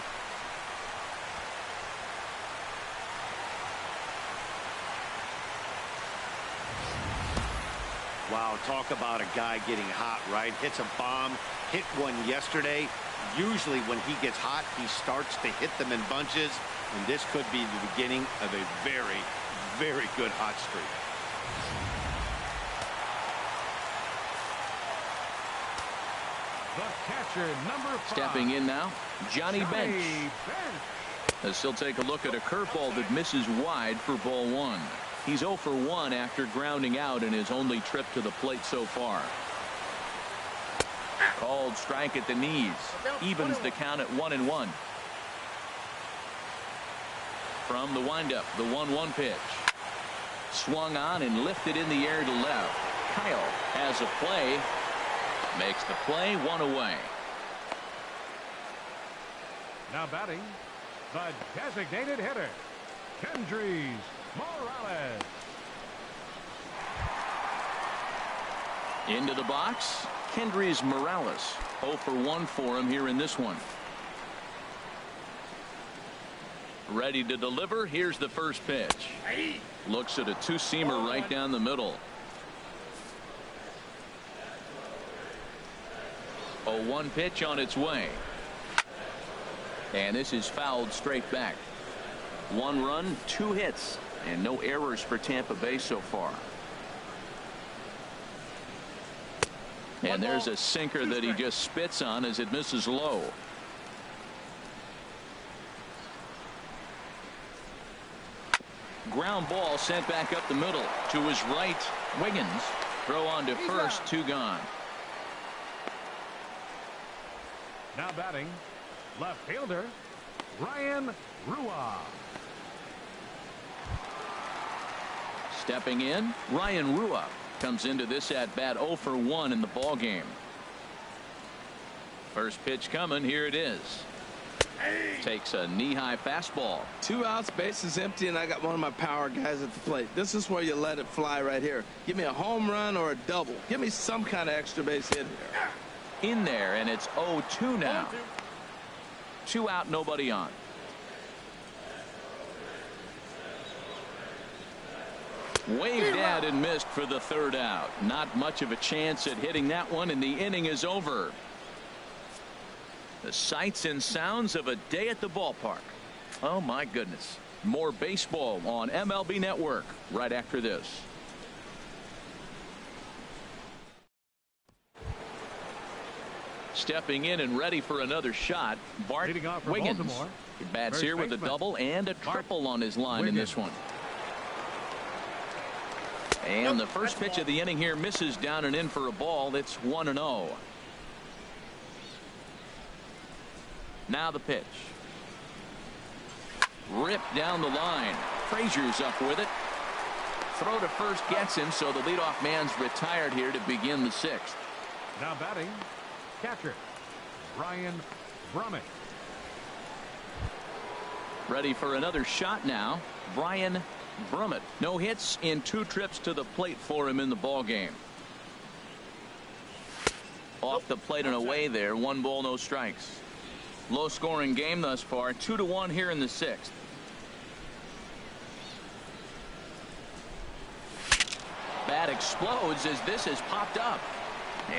D: Wow, talk about a guy getting hot, right? Hits a bomb, hit one yesterday. Usually when he gets hot, he starts to hit them in bunches, and this could be the beginning of a very, very good hot streak.
C: The catcher, number 5.
A: Stepping in now, Johnny Bench. As he'll take a look at a curveball that misses wide for ball 1. He's 0 for 1 after grounding out in his only trip to the plate so far. Called strike at the knees. Evens the count at 1-1. From the windup, the 1-1 pitch. Swung on and lifted in the air to left. Kyle has a play. Makes the play, 1 away.
C: Now batting, the designated hitter, Kendrys Morales.
A: Into the box, Kendrys Morales. 0 for 1 for him here in this one. Ready to deliver. Here's the first pitch. Looks at a two-seamer right down the middle. 0-1 pitch on its way. And this is fouled straight back. 1 run, 2 hits, and no errors for Tampa Bay so far. And there's a sinker that he just spits on as it misses low. Ground ball sent back up the middle to his right. Wiggins throw on to first, 2 gone.
C: Now batting, left fielder, Ryan Rua.
A: Stepping in, Ryan Rua comes into this at bat 0 for 1 in the ball game. First pitch coming. Here it is. Takes a knee-high fastball.
B: 2 outs, bases empty, and I got one of my power guys at the plate. This is where you let it fly right here. Give me a home run or a double. Give me some kind of extra base hit here.
A: In there, and it's 0-2 now. 2 out, nobody on. Waved at and missed for the 3rd out. Not much of a chance at hitting that one, and the inning is over. The sights and sounds of a day at the ballpark. Oh my goodness. More baseball on MLB Network right after this. Stepping in and ready for another shot, Bart Wiggins. He bats here with a double and a triple on his line in this one. And the first pitch of the inning here misses down and in for a ball. It's 1-0. Now the pitch. Ripped down the line. Frazier's up with it. Throw to first gets him, so the leadoff man's retired here to begin the 6th.
C: Now batting, catcher, Ryan Brummett.
A: Ready for another shot now. Brian Brummett. No hits in 2 trips to the plate for him in the ball game. Off the plate and away there. 1 ball, no strikes. Low scoring game thus far. 2-1 here in the 6th. Bat explodes as this has popped up.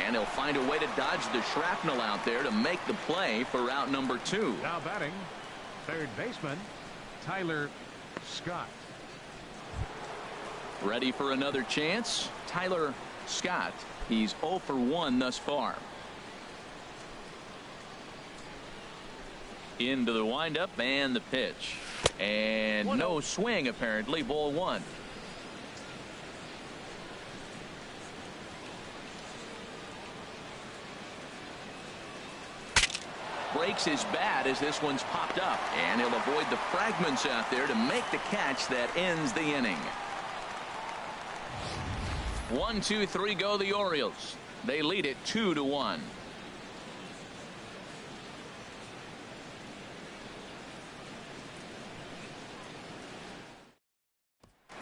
A: And he'll find a way to dodge the shrapnel out there to make the play for out number 2.
C: Now batting, 3rd baseman, Tyler Scott.
A: Ready for another chance. Tyler Scott. He's 0 for 1 thus far. Into the windup and the pitch. And no swing apparently. Ball 1. Breaks his bat as this one's popped up, and he'll avoid the fragments out there to make the catch that ends the inning. 1, 2, 3 go the Orioles. They lead it 2-1.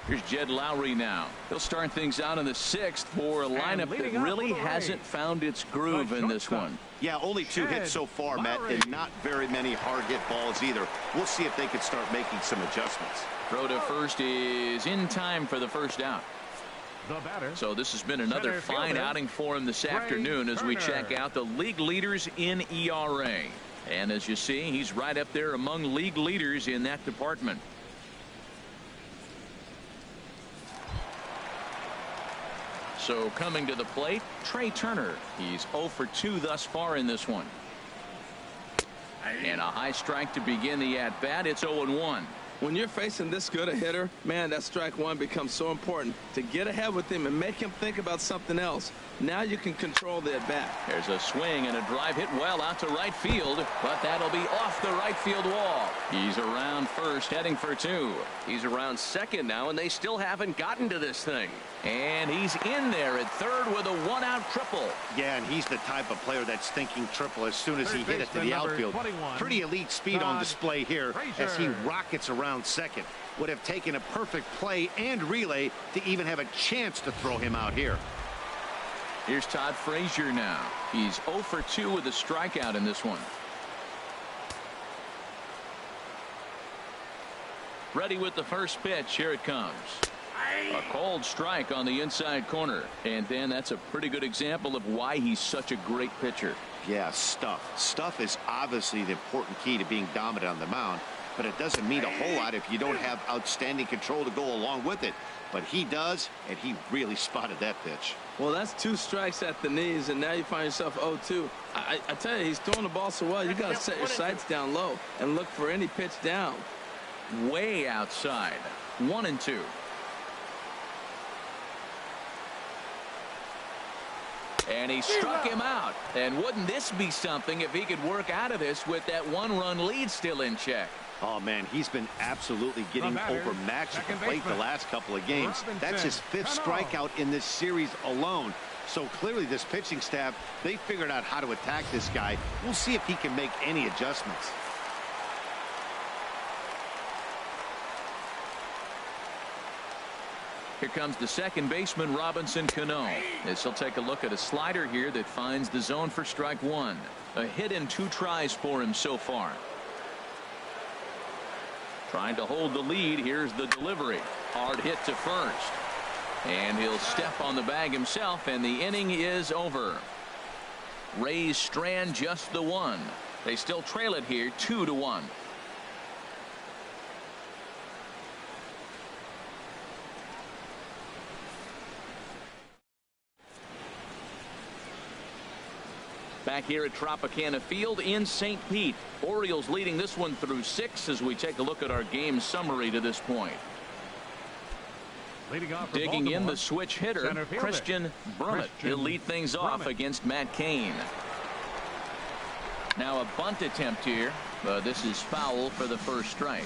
A: Here's Jed Lowry now. He'll start things out in the 6th for a lineup that really hasn't found its groove in this one.
D: Yeah, only 2 hits so far, Matt, and not very many hard hit balls either. We'll see if they can start making some adjustments.
A: Throw to first is in time for the first out. So this has been another fine outing for him this afternoon as we check out the league leaders in ERA. And as you see, he's right up there among league leaders in that department. So coming to the plate, Trey Turner. He's 0 for 2 thus far in this one. And a high strike to begin the at-bat. It's 0-1.
B: When you're facing this good a hitter, man, that strike one becomes so important to get ahead with him and make him think about something else. Now you can control the at-bat.
A: There's a swing and a drive hit well out to right field, but that'll be off the right field wall. He's around first, heading for 2. He's around second now, and they still haven't gotten to this thing. And he's in there at third with a 1-out triple.
D: Yeah, and he's the type of player that's thinking triple as soon as he hit it to the outfield.
C: 21.
D: Pretty elite speed on display here as he rockets around second. Would have taken a perfect play and relay to even have a chance to throw him out here.
A: Here's Todd Frazier now. He's 0 for 2 with a strikeout in this one. Ready with the first pitch. Here it comes. A cold strike on the inside corner. And Dan, that's a pretty good example of why he's such a great pitcher.
D: Yeah, stuff. Stuff is obviously the important key to being dominant on the mound, but it doesn't mean a whole lot if you don't have outstanding control to go along with it. But he does, and he really spotted that pitch.
B: Well, that's 2 strikes at the knees, and now you find yourself 0-2. I tell you, he's throwing the ball so well, you got to set your sights down low and look for any pitch down.
A: Way outside. 1-2. And he struck him out. And wouldn't this be something if he could work out of this with that 1-run lead still in check?
D: Oh, man, he's been absolutely getting overmatched at the plate the last couple of games. That's his 5th strikeout in this series alone. So clearly this pitching staff, they figured out how to attack this guy. We'll see if he can make any adjustments.
A: Here comes the second baseman, Robinson Cano. This will take a look at a slider here that finds the zone for strike 1. A hit in 2 tries for him so far. Trying to hold the lead. Here's the delivery. Hard hit to first. And he'll step on the bag himself, and the inning is over. Rays strand just the 1. They still trail it here 2-1. Back here at Tropicana Field in St. Pete. Orioles leading this one through 6 as we take a look at our game summary to this point. Digging in the switch hitter, Christian Brummett. He'll lead things off against Matt Cain. Now a bunt attempt here. This is foul for the first strike.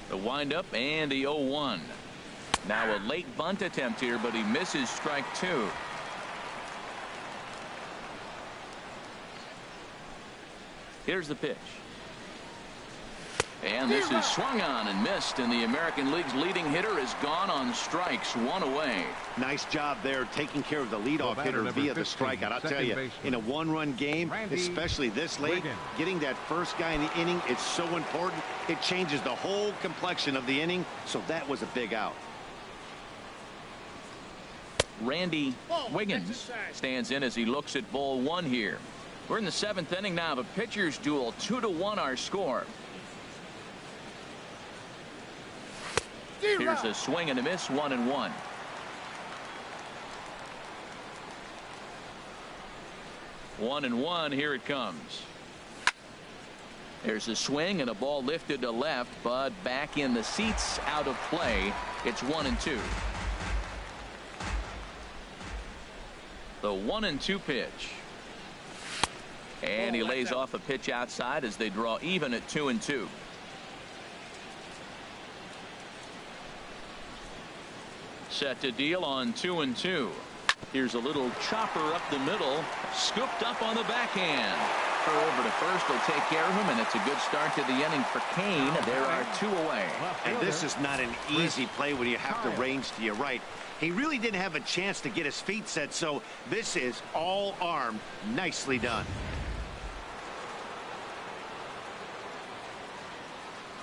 A: The windup and the 0-1. Now a late bunt attempt here, but he misses strike 2. Here's the pitch. And this is swung on and missed, and the American League's leading hitter is gone on strikes, 1 away.
D: Nice job there taking care of the leadoff hitter via the strikeout. I'll tell you, in a 1-run game, especially this late, getting that first guy in the inning, it's so important. It changes the whole complexion of the inning, so that was a big out.
A: Randy Wiggins stands in as he looks at ball 1 here. We're in the 7th inning now of a pitcher's duel. 2-1 our score. Here's a swing and a miss. 1-1. One and one. Here it comes. There's a swing and a ball lifted to left, but back in the seats, out of play. It's 1-2. The 1-2 pitch. And he lays off a pitch outside as they draw even at 2-2. Set to deal on 2-2. Here's a little chopper up the middle, scooped up on the backhand. Throw over to first will take care of him, and it's a good start to the inning for Kane. There are 2 away.
D: And this is not an easy play when you have to range to your right. He really didn't have a chance to get his feet set, so this is all arm. Nicely done.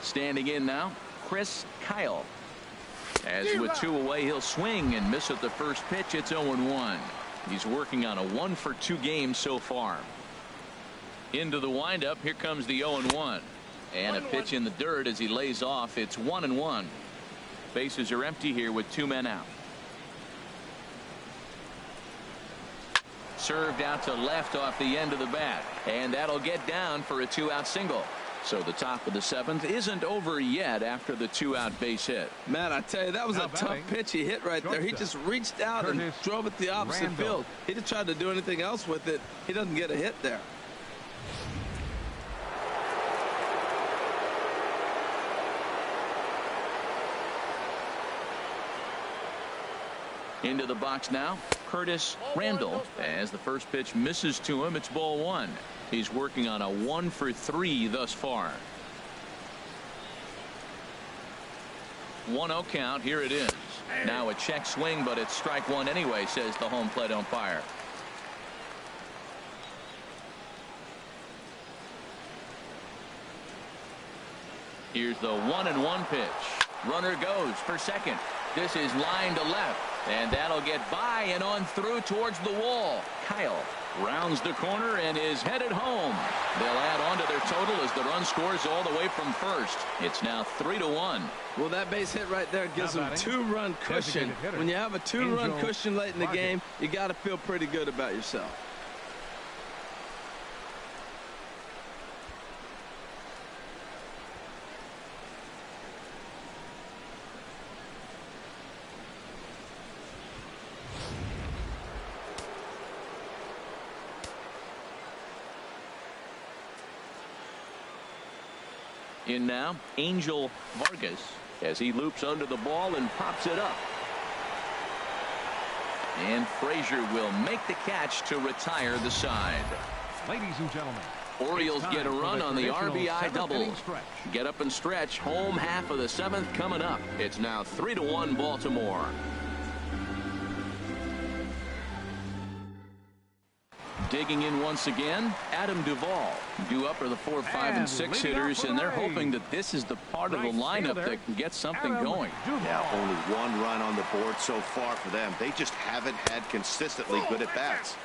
A: Standing in now, Chris Kyle. As with 2 away, he'll swing and miss at the first pitch. It's 0-1. He's working on a 1-for-2 game so far. Into the windup. Here comes the 0-1. And a pitch in the dirt as he lays off. It's 1-1. Bases are empty here with 2 men out. Served out to left off the end of the bat. And that'll get down for a 2-out single. So the top of the 7th isn't over yet after the 2-out base hit.
B: Matt, I tell you, that was a tough pitch he hit right there. He just reached out and drove it the opposite field. He didn't try to do anything else with it. He doesn't get a hit there.
A: Into the box now, Curtis Randall. As the first pitch misses to him, it's ball 1. He's working on a 1-for-3 thus far. 1-0 count. Here it is. Now a check swing, but it's strike 1 anyway, says the home plate umpire. Here's the 1-1 pitch. Runner goes for second. This is line to left. And that'll get by and on through towards the wall. Kyle rounds the corner and is headed home. They'll add on to their total as the run scores all the way from first. It's now 3-1.
B: Well, that base hit right there gives them 2-run cushion. When you have a 2-run cushion late in the game, you got to feel pretty good about yourself.
A: In now, Angel Vargas as he loops under the ball and pops it up. And Frazier will make the catch to retire the side.
C: Ladies and gentlemen,
A: Orioles get a run on the RBI double. Get up and stretch. Home half of the 7th coming up. It's now 3-1 Baltimore. Digging in once again, Adam Duvall. Due up are the 4, 5, and 6 hitters, and they're hoping that this is the part of the lineup that can get something going.
D: Yeah, only 1 run on the board so far for them. They just haven't had consistently good at bats.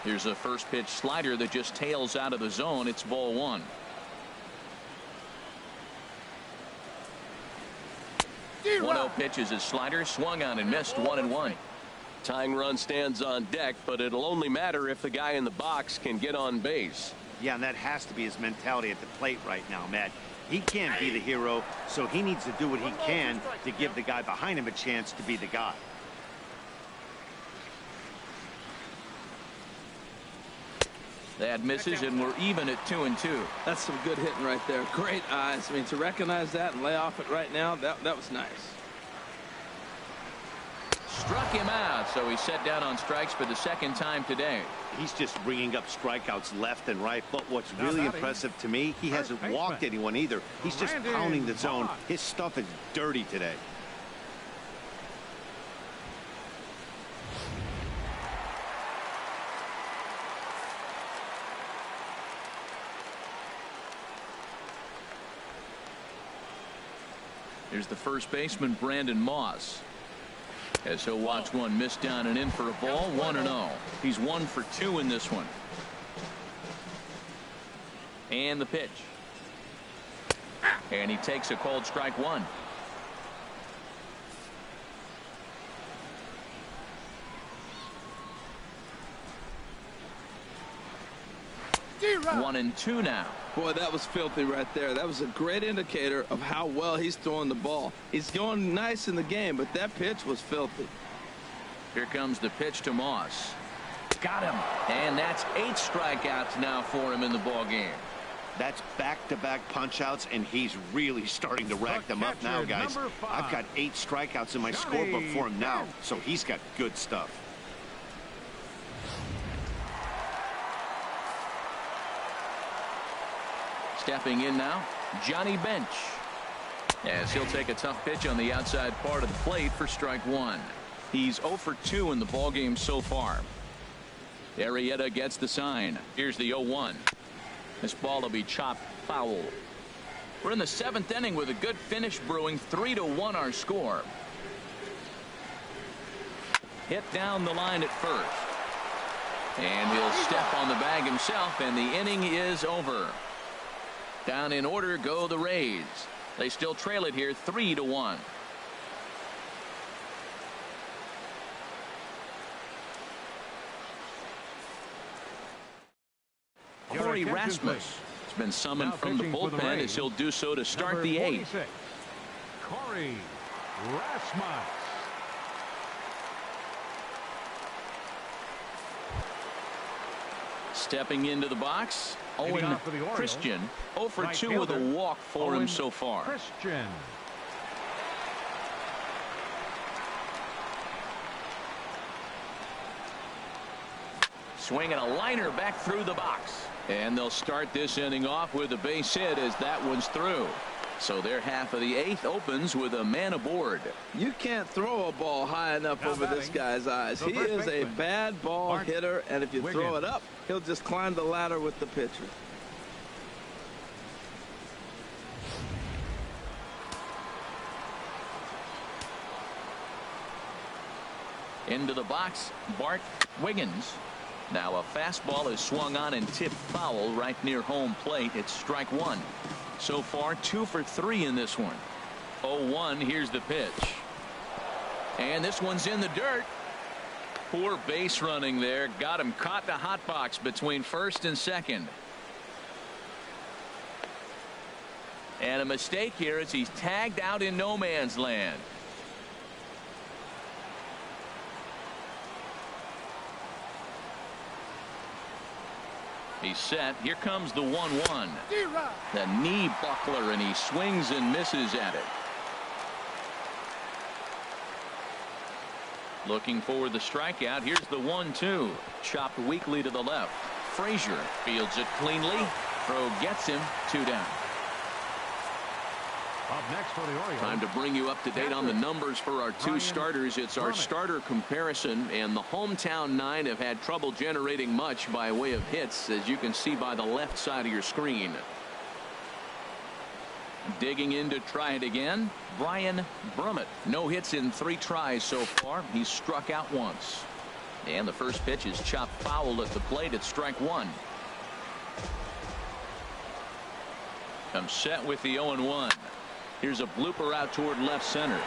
A: Here's a first pitch slider that just tails out of the zone. It's ball 1. Pitch is his slider, swung on and missed. 1-1.
E: Tying run stands on deck, but it'll only matter if the guy in the box can get on base.
D: Yeah, and that has to be his mentality at the plate right now, Matt. He can't be the hero, so he needs to do what he can to give the guy behind him a chance to be the guy.
A: That misses, and we're even at 2-2.
B: That's some good hitting right there. Great eyes. I mean, to recognize that and lay off it right now, that was nice.
A: Struck him out, so he's set down on strikes for the 2nd time today.
D: He's just bringing up strikeouts left and right, but what's really impressive to me, he hasn't walked anyone either. He's just pounding the zone. His stuff is dirty today.
A: Here's the first baseman, Brandon Moss. As he'll watch one miss down and in for a ball. 1-0. He's 1 for 2 in this one. And the pitch. And he takes a called strike 1. One and 2 now.
B: Boy, that was filthy right there. That was a great indicator of how well he's throwing the ball. He's going nice in the game, but that pitch was filthy.
A: Here comes the pitch to Moss. Got him. And that's 8 strikeouts now for him in the ball game.
D: That's back-to-back punch-outs, and he's really starting to rack them up now, guys. I've got 8 strikeouts in my scorebook for him now, so he's got good stuff.
A: Stepping in now, Johnny Bench. As he'll take a tough pitch on the outside part of the plate for strike one. He's 0 for 2 in the ballgame so far. Arrieta gets the sign. Here's the 0-1. This ball will be chopped foul. We're in the 7th inning with a good finish brewing. 3-1 our score. Hit down the line at first. And he'll step on the bag himself, and the inning is over. Down in order go the Rays. They still trail it here 3-1. Corey Rasmus has been summoned from the bullpen as he'll do so to start the 8th.
C: Corey Rasmus.
A: Stepping into the box, Owen Christian. 0 for 2 with a walk for him so far.
C: Christian.
A: Swinging a liner back through the box. And they'll start this inning off with a base hit as that one's through. So their half of the 8th opens with a man aboard.
B: You can't throw a ball high enough over this guy's eyes. He is a bad ball hitter, and if you throw it up, he'll just climb the ladder with the pitcher.
A: Into the box, Bart Wiggins. Now a fastball is swung on and tipped foul right near home plate. It's strike one. So far 2 for 3 in this one. 0-1. Here's the pitch. And this one's in the dirt. Poor base running there. Got him caught in the hot box between first and second. And a mistake here as he's tagged out in no man's land. He's set. Here comes the 1-1. The knee buckler, and he swings and misses at it. Looking for the strikeout. Here's the 1-2. Chopped weakly to the left. Frazier fields it cleanly. Throw gets him. 2 down.
C: Up next for the Orioles.
A: Time to bring you up to date on the numbers for our 2 starters. It's our starter comparison, and the hometown 9 have had trouble generating much by way of hits, as you can see by the left side of your screen. Digging in to try it again, Brian Brummett. No hits in 3 tries so far. He's struck out once. And the first pitch is chopped foul at the plate at strike one. I'm set with the 0-1. Here's a blooper out toward left center.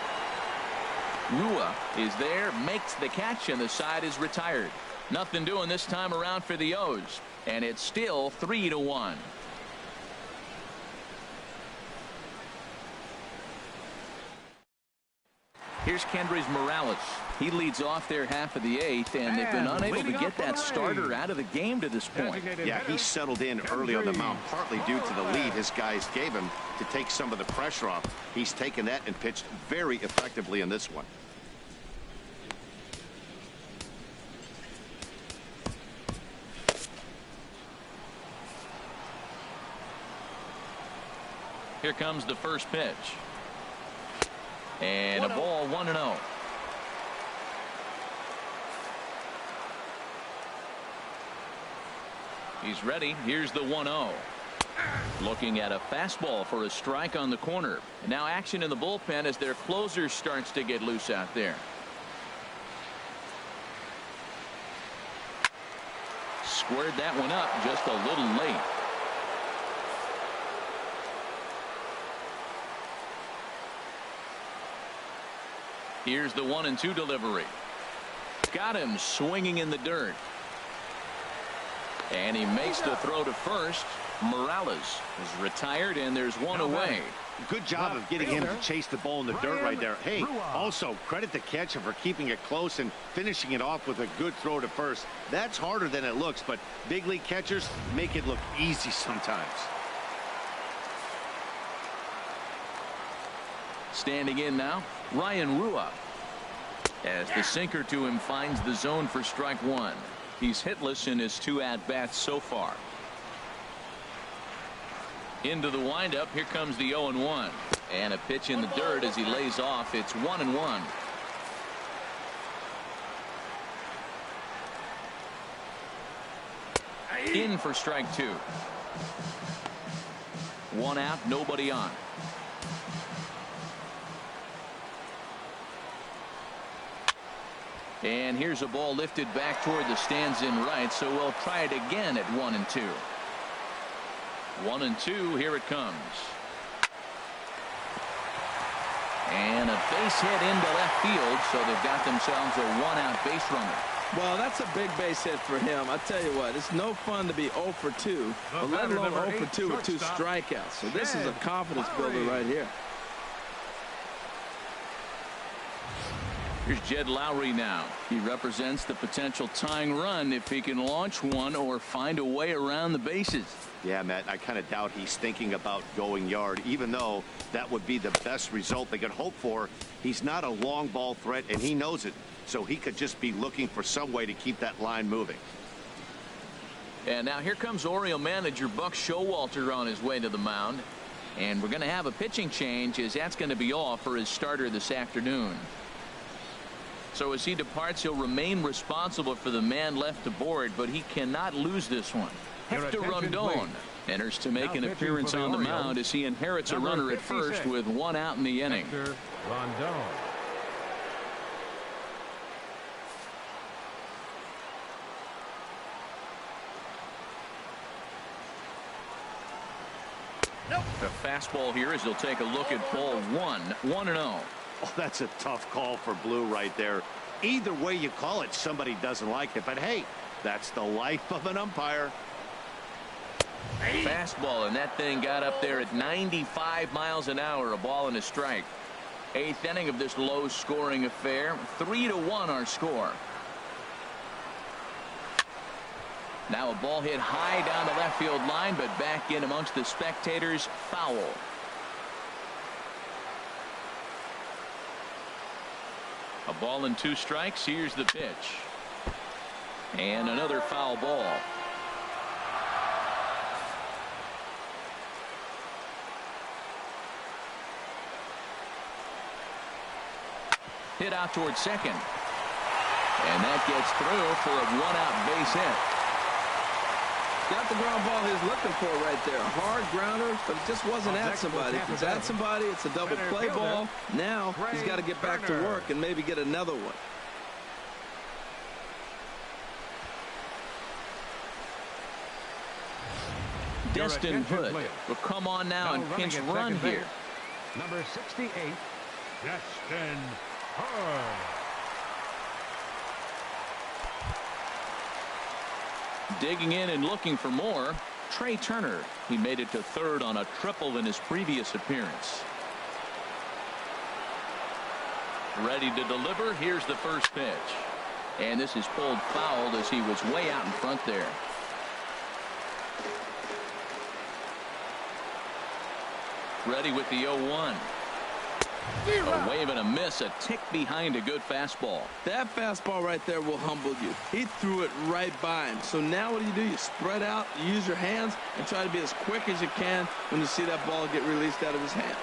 A: Rua is there, makes the catch, and the side is retired. Nothing doing this time around for the O's, and it's still 3-1. Here's Kendrys Morales. He leads off their half of the 8th, and they've been unable to get that starter out of the game to this point.
D: Yeah, he settled in early on the mound, partly due to the lead his guys gave him to take some of the pressure off. He's taken that and pitched very effectively in this one.
A: Here comes the first pitch. And a ball 1-0. He's ready. Here's the 1-0. Looking at a fastball for a strike on the corner. And now action in the bullpen as their closer starts to get loose out there. Squared that one up just a little late. Here's the 1-2 delivery. Got him swinging in the dirt. And he makes the throw to first. Morales is retired, and there's one away.
D: Good job of getting him to chase the ball in the dirt right there. Hey, also credit the catcher for keeping it close and finishing it off with a good throw to first. That's harder than it looks, but big league catchers make it look easy sometimes.
A: Standing in now, Ryan Rua. As the sinker to him finds the zone for strike one. He's hitless in his 2 at-bats so far. Into the windup. Here comes the 0-1. And a pitch in the dirt as he lays off. It's 1-1. In for strike 2. 1 out, nobody on. And here's a ball lifted back toward the stands in right, so we'll try it again at 1-2. 1-2, here it comes. And a base hit into left field, so they've got themselves a 1-out base runner.
B: Well, that's a big base hit for him. I tell you what, it's no fun to be 0 for 2, but let alone 0 for 2 with 2 strikeouts. So this is a confidence builder right here.
A: Here's Jed Lowry now. He represents the potential tying run if he can launch one or find a way around the bases.
D: Yeah, Matt, I kind of doubt he's thinking about going yard, even though that would be the best result they could hope for. He's not a long ball threat, and he knows it, so he could just be looking for some way to keep that line moving.
A: And now here comes Oriole manager Buck Showalter on his way to the mound. And we're going to have a pitching change, as that's going to be all for his starter this afternoon. So as he departs, he'll remain responsible for the man left aboard, but he cannot lose this one. Hector Rondon enters to make an appearance on the mound as he inherits a runner at first with 1 out in the inning.
C: Hector Rondon.
A: The fastball here as he'll take a look at ball 1. 1-0.
D: Oh, that's a tough call for Blue right there. Either way you call it, somebody doesn't like it. But hey, that's the life of an umpire.
A: Fastball, and that thing got up there at 95 miles an hour. A ball and a strike. 8th inning of this low-scoring affair. 3-1 our score. Now a ball hit high down the left field line, but back in amongst the spectators. Foul. A ball and 2 strikes. Here's the pitch. And another foul ball. Hit out towards second. And that gets through for a 1-out base hit.
B: Got the ground ball he's looking for right there. A hard grounder, but it just wasn't at somebody. If it's at somebody, it's a double play ball. Now he's got to get back to work and maybe get another one.
A: Destin Hood will come on now and pinch run here.
C: Number 68, Destin Hood.
A: Digging in and looking for more. Trey Turner. He made it to third on a triple in his previous appearance. Ready to deliver. Here's the first pitch. And this is pulled foul as he was way out in front there. Ready with the 0-1. A wave and a miss, a tick behind a good fastball.
B: That fastball right there will humble you. He threw it right by him. So now what do? You spread out, you use your hands, and try to be as quick as you can when you see that ball get released out of his hand.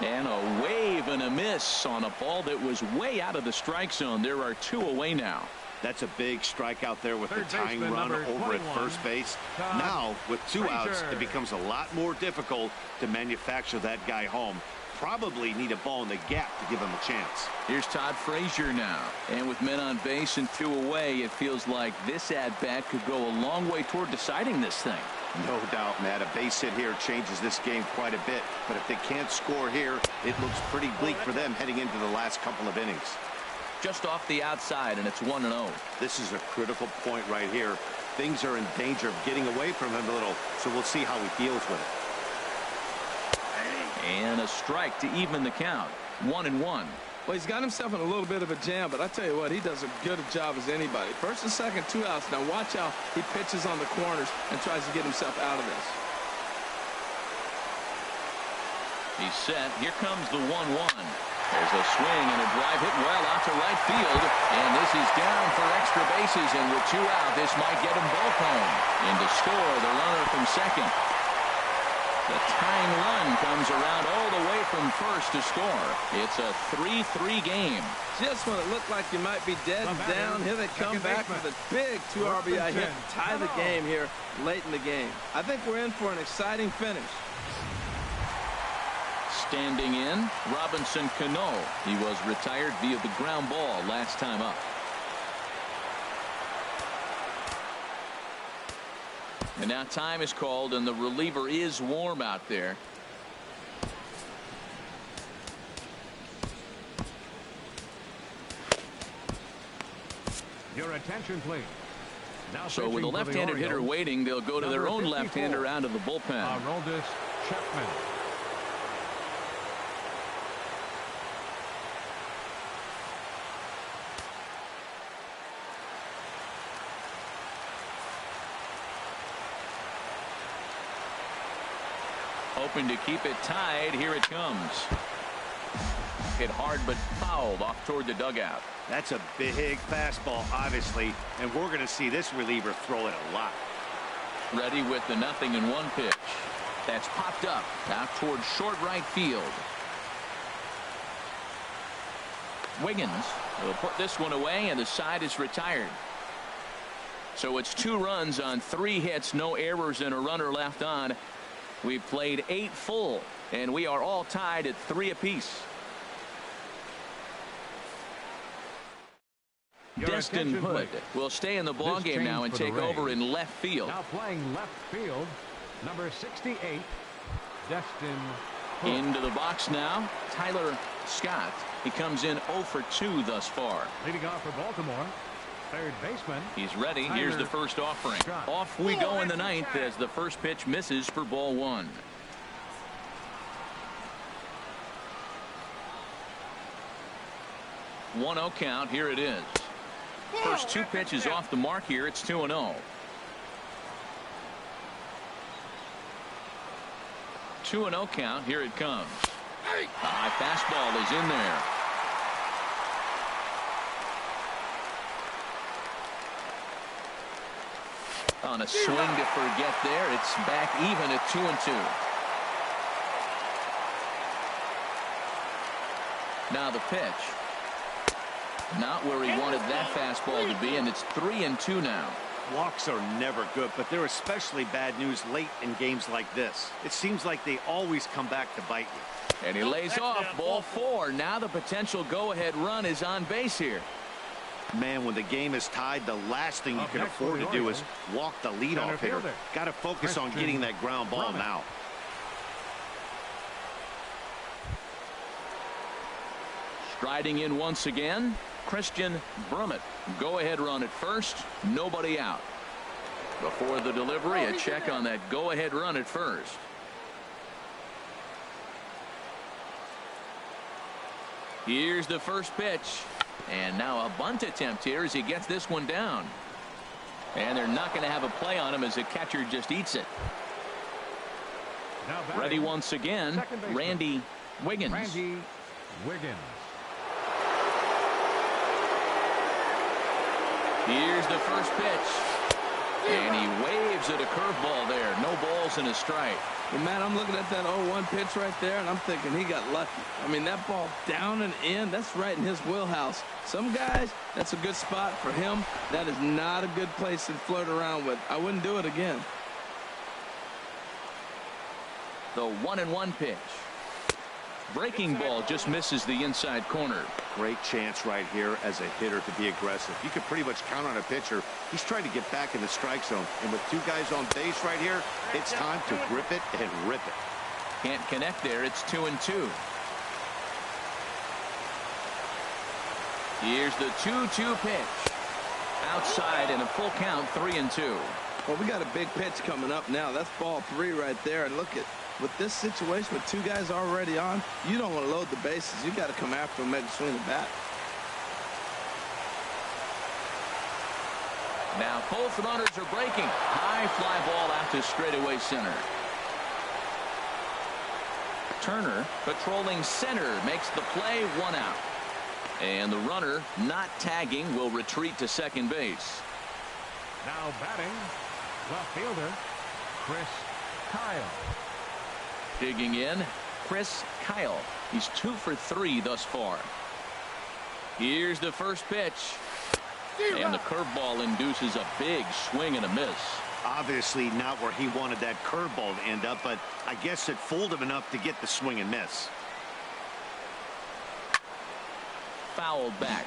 A: And a wave and a miss on a ball that was way out of the strike zone. There are 2 away now.
D: That's a big strikeout there with the tying run over at first base. Now, with 2 outs, it becomes a lot more difficult to manufacture that guy home. Probably need a ball in the gap to give him a chance.
A: Here's Todd Frazier now. And with men on base and 2 away, it feels like this at-bat could go a long way toward deciding this thing.
D: No doubt, Matt. A base hit here changes this game quite a bit. But if they can't score here, it looks pretty bleak for them heading into the last couple of innings.
A: Just off the outside, and it's 1-0.
D: This is a critical point right here. Things are in danger of getting away from him a little, so we'll see how he deals with it.
A: And a strike to even the count. 1-1.
B: Well, he's got himself in a little bit of a jam, but I tell you what, he does a good job as anybody. First and second, 2 outs. Now watch how he pitches on the corners and tries to get himself out of this.
A: He's set. Here comes the 1-1. There's a swing and a drive hit well out to right field. And this is down for extra bases. And with 2 out, this might get them both home. And to score, the runner from second. The tying run comes around all the way from first to score. It's a 3-3 game.
B: Just when it looked like you might be dead down, here they come back with a big 2 RBI hit to tie the game here late in the game. I think we're in for an exciting finish.
A: Standing in, Robinson Cano. He was retired via the ground ball last time up. And now time is called, and the reliever is warm out there.
C: Your attention, please. Now
A: so with a left-handed hitter waiting, they'll go to their own left-hander out of the bullpen.
C: Aroldis Chapman.
A: Hoping to keep it tied. Here it comes. Hit hard but fouled off toward the dugout.
D: That's a big fastball, obviously, and we're going to see this reliever throw it a lot.
A: Ready with the 0-1 pitch. That's popped up out toward short right field. Wiggins will put this one away, and the side is retired. So it's 2 runs on 3 hits, no errors, and a runner left on. We've played 8 full, and we are all tied at 3 apiece. Destin Hood will stay in the ballgame now and take over in left field.
C: Now playing left field, number 68, Destin Hood.
A: Into the box now, Tyler Scott. He comes in 0 for 2 thus far.
C: Leading off for Baltimore, third baseman.
A: He's ready. Here's the first offering. Off we go in the 9th as the first pitch misses for ball 1. One-0 count. Here it is. First 2 pitches off the mark here. It's 2-0. 2-0 count. Here it comes. A high fastball is in there. On a swing to forget there. It's back even at 2-2. Now the pitch. Not where he wanted that fastball to be, and it's 3-2 now.
D: Walks are never good, but they're especially bad news late in games like this. It seems like they always come back to bite you.
A: And he lays off ball 4. Now the potential go-ahead run is on base here.
D: Man, when the game is tied, the last thing you can afford to do is walk the leadoff hitter. Got to focus on getting that ground ball now.
A: Striding in once again, Christian Brummett. Go-ahead run at first. Nobody out. Before the delivery, a check on that go-ahead run at first. Here's the first pitch. And now a bunt attempt here as he gets this one down. And they're not going to have a play on him as the catcher just eats it. Ready once again, Randy Wiggins.
C: Randy Wiggins.
A: Here's the first pitch. And he waves at a curveball there. No balls and a strike.
B: Well, Matt, I'm looking at that 0-1 pitch right there, and I'm thinking he got lucky. I mean, that ball down and in, that's right in his wheelhouse. Some guys, that's a good spot for him. That is not a good place to flirt around with. I wouldn't do it again.
A: The 1-1 pitch. Breaking ball just misses the inside corner.
D: Great chance right here as a hitter to be aggressive. You can pretty much count on a pitcher. He's trying to get back in the strike zone. And with 2 guys on base right here, it's time to grip it and rip it.
A: Can't connect there. It's 2-2. Here's the 2-2 pitch. Outside in a full count, 3-2.
B: Well, we got a big pitch coming up now. That's ball 3 right there. And look at, with this situation with 2 guys already on, you don't want to load the bases. You got to come after him, make a swing of the bat.
A: Now both runners are breaking. High fly ball out to straightaway center. Turner patrolling center makes the play, 1 out. And the runner not tagging will retreat to second base.
C: Now batting, left fielder Chris Kyle.
A: Digging in, Chris Kyle. He's 2 for 3 thus far. Here's the first pitch. And the curveball induces a big swing and a miss.
D: Obviously not where he wanted that curveball to end up, but I guess it fooled him enough to get the swing and miss.
A: Fouled back.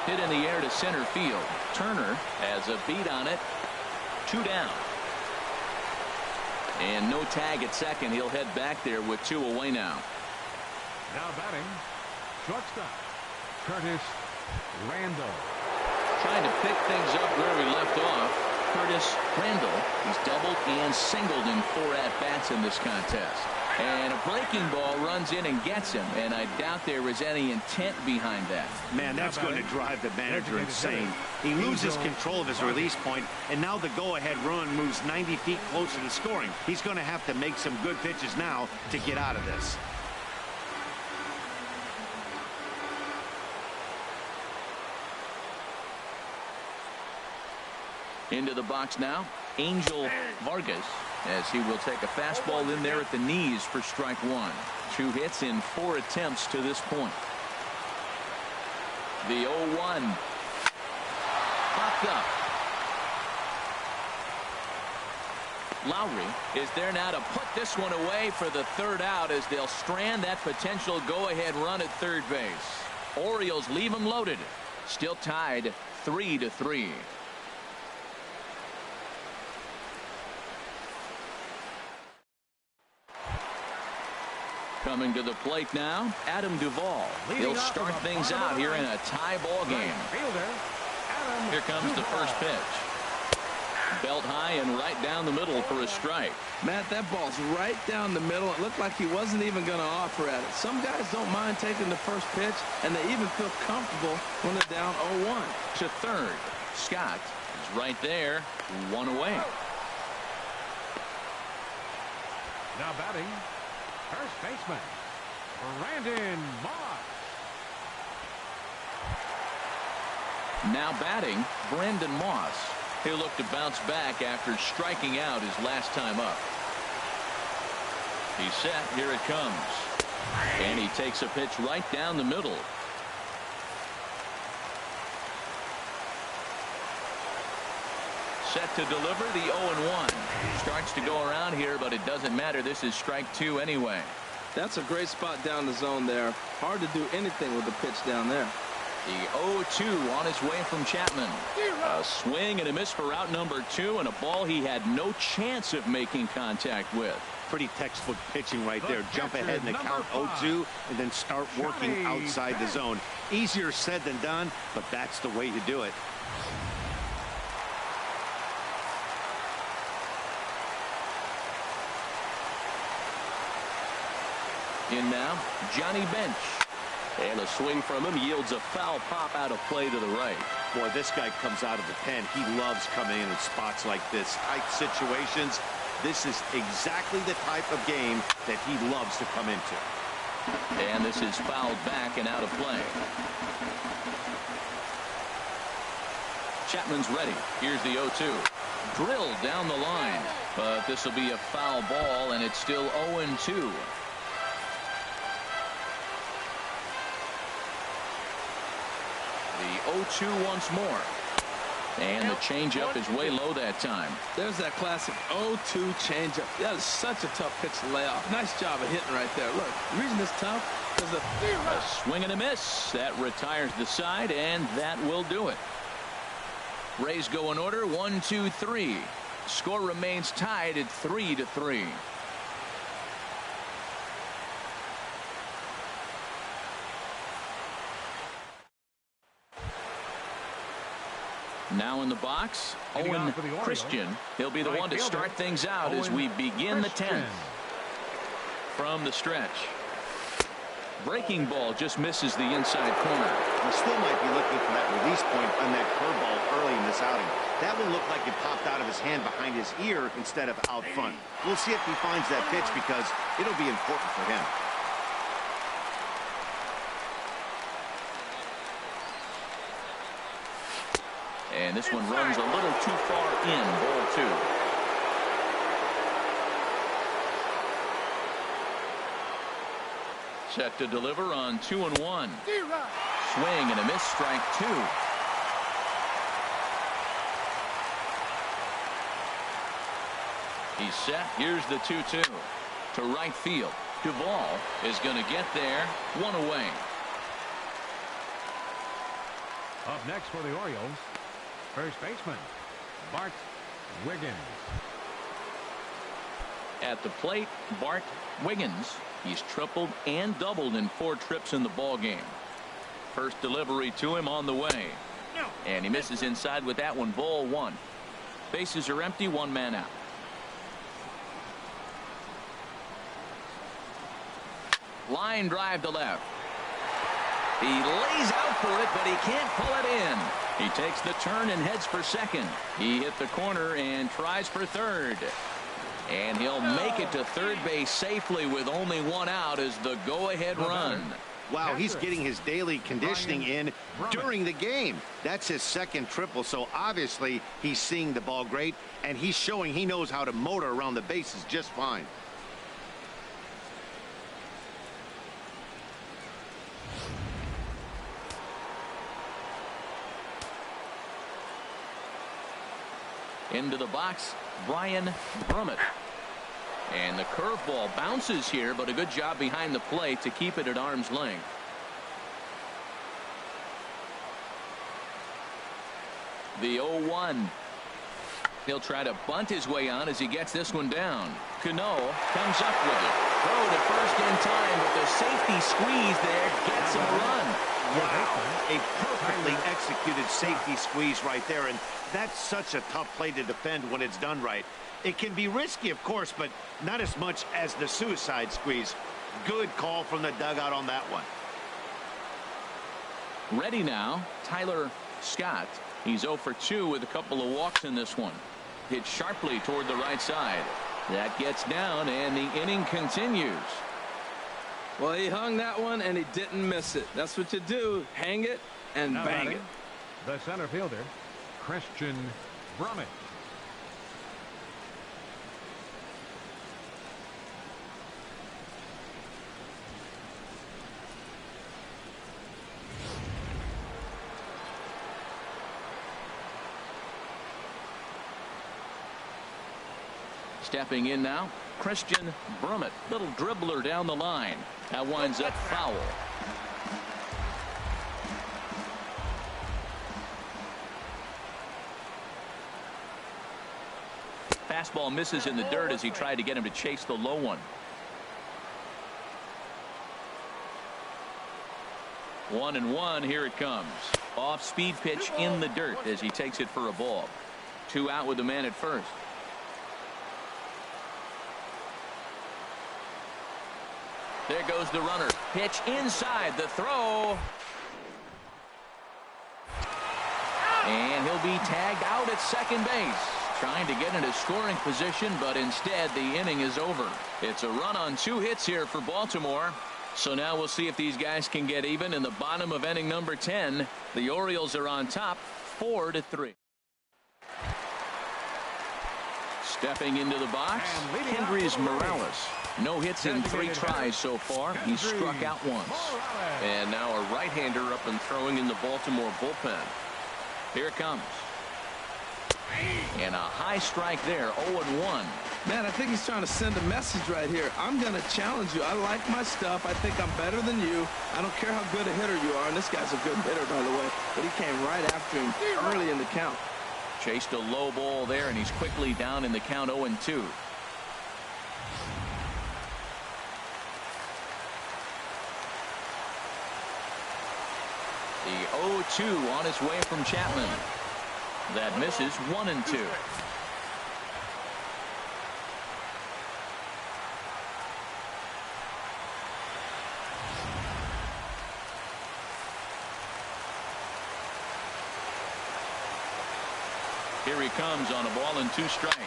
A: Hit in the air to center field. Turner has a beat on it. 2 down. And no tag at second. He'll head back there with 2 away now.
C: Now batting, shortstop, Curtis Randall.
A: Trying to pick things up where we left off. Curtis Randall. He's doubled and singled in 4 at-bats in this contest. And a breaking ball runs in and gets him. And I doubt there was any intent behind that.
D: Man, that's going to drive the manager insane. He loses control of his release point, and now the go-ahead run moves 90 feet closer to scoring. He's going to have to make some good pitches now to get out of this.
A: Into the box now, Angel Vargas, as he will take a fastball in there at the knees for strike 1. 2 hits in 4 attempts to this point. The 0-1 popped up. Lowry is there now to put this one away for the 3rd out as they'll strand that potential go-ahead run at third base. Orioles leave him loaded. Still tied 3-3. Coming to the plate now, Adam Duvall. He'll start things out here in a tie ball game. Here comes the first pitch. Belt high and right down the middle for a strike.
B: Matt, that ball's right down the middle. It looked like he wasn't even going to offer at it. Some guys don't mind taking the first pitch, and they even feel comfortable when they're down 0-1.
A: To third, Scott is right there, 1 away.
C: Now batting, first baseman, Brandon Moss.
A: Now batting, Brandon Moss. He'll look to bounce back after striking out his last time up. He's set. Here it comes. And he takes a pitch right down the middle. Set to deliver the 0-1. Starts to go around here, but it doesn't matter. This is strike 2 anyway.
B: That's a great spot down the zone there. Hard to do anything with the pitch down there.
A: The 0-2 on his way from Chapman. A swing and a miss for out number 2, and a ball he had no chance of making contact with.
D: Pretty textbook pitching right there. Jump ahead in the count 0-2 and then start working outside the zone. Easier said than done, but that's the way to do it.
A: In now, Johnny Bench.
E: And a swing from him yields a foul pop out of play to the right.
D: Boy, this guy comes out of the pen. He loves coming in spots like this. Tight situations. This is exactly the type of game that he loves to come into.
A: And this is fouled back and out of play. Chapman's ready. Here's the 0-2. Drilled down the line. But this will be a foul ball, and it's still 0-2. The 0-2 once more. And the changeup is way low that time.
B: There's that classic 0-2 changeup. That is such a tough pitch to lay off. Nice job of hitting right there. Look, the reason it's tough is
A: a swing and a miss. That retires the side, and that will do it. Rays go in order, 1-2-3. Score remains tied at 3-3. Now in the box, Owen Christian. He'll be the one to start things out as we begin the 10th. From the stretch. Breaking ball just misses the inside corner.
D: We still might be looking for that release point on that curveball early in this outing. That one looked like it popped out of his hand behind his ear instead of out front. We'll see if he finds that pitch because it'll be important for him.
A: And this one runs a little too far in. Ball 2. Set to deliver on 2-1. Swing and a miss, strike 2. He's set. Here's the 2-2 to right field. Duvall is going to get there. One away.
C: Up next for the Orioles, first baseman Bart Wiggins.
A: At the plate, Bart Wiggins. He's tripled and doubled in 4 trips in the ball game. First delivery to him on the way. And he misses inside with that one. Ball 1. Bases are empty. 1 man out. Line drive to left. He lays out for it, but he can't pull it in. He takes the turn and heads for second. He hit the corner and tries for third. And he'll make it to third base safely with only 1 out as the go-ahead run.
D: Wow, he's getting his daily conditioning in during the game. That's his second triple, so obviously he's seeing the ball great, and he's showing he knows how to motor around the bases just fine.
A: Into the box, Brian Brummett. And the curveball bounces here, but a good job behind the plate to keep it at arm's length. The 0-1. He'll try to bunt his way on as he gets this one down. Cano comes up with it. Throw to first in time, but the safety squeeze there gets him a run.
D: Wow, a perfectly executed safety squeeze right there, and that's such a tough play to defend when it's done right. It can be risky, of course, but not as much as the suicide squeeze. Good call from the dugout on that one.
A: Ready now, Tyler Scott. He's 0 for 2 with a couple of walks in this one. Hit sharply toward the right side. That gets down, and the inning continues.
B: Well, he hung that one, and he didn't miss it. That's what you do. Hang it and
C: Now
B: bang
C: batting,
B: it.
C: the center fielder, Christian Brummett.
A: Stepping in now, Christian Brummett. Little dribbler down the line. That winds up foul. Fastball misses in the dirt as he tried to get him to chase the low one. 1-1, here it comes. Off speed pitch in the dirt as he takes it for a ball. 2 out with the man at first. There goes the runner. Pitch inside. The throw. And he'll be tagged out at second base. Trying to get into scoring position, but instead the inning is over. It's a run on 2 hits here for Baltimore. So now we'll see if these guys can get even in the bottom of inning number 10. The Orioles are on top 4-3. Stepping into the box, Kendrys Morales. No hits in 3 tries so far. He's struck out once.
E: And now a right-hander up and throwing in the Baltimore bullpen.
A: Here it comes. And a high strike there, 0-1.
B: Man, I think he's trying to send a message right here. I'm going to challenge you. I like my stuff. I think I'm better than you. I don't care how good a hitter you are. And this guy's a good hitter, by the way. But he came right after him early in the count.
A: Chased a low ball there, and he's quickly down in the count 0-2. The 0-2 on his way from Chapman. That misses. 1-2. Here he comes on a ball and 2 strikes.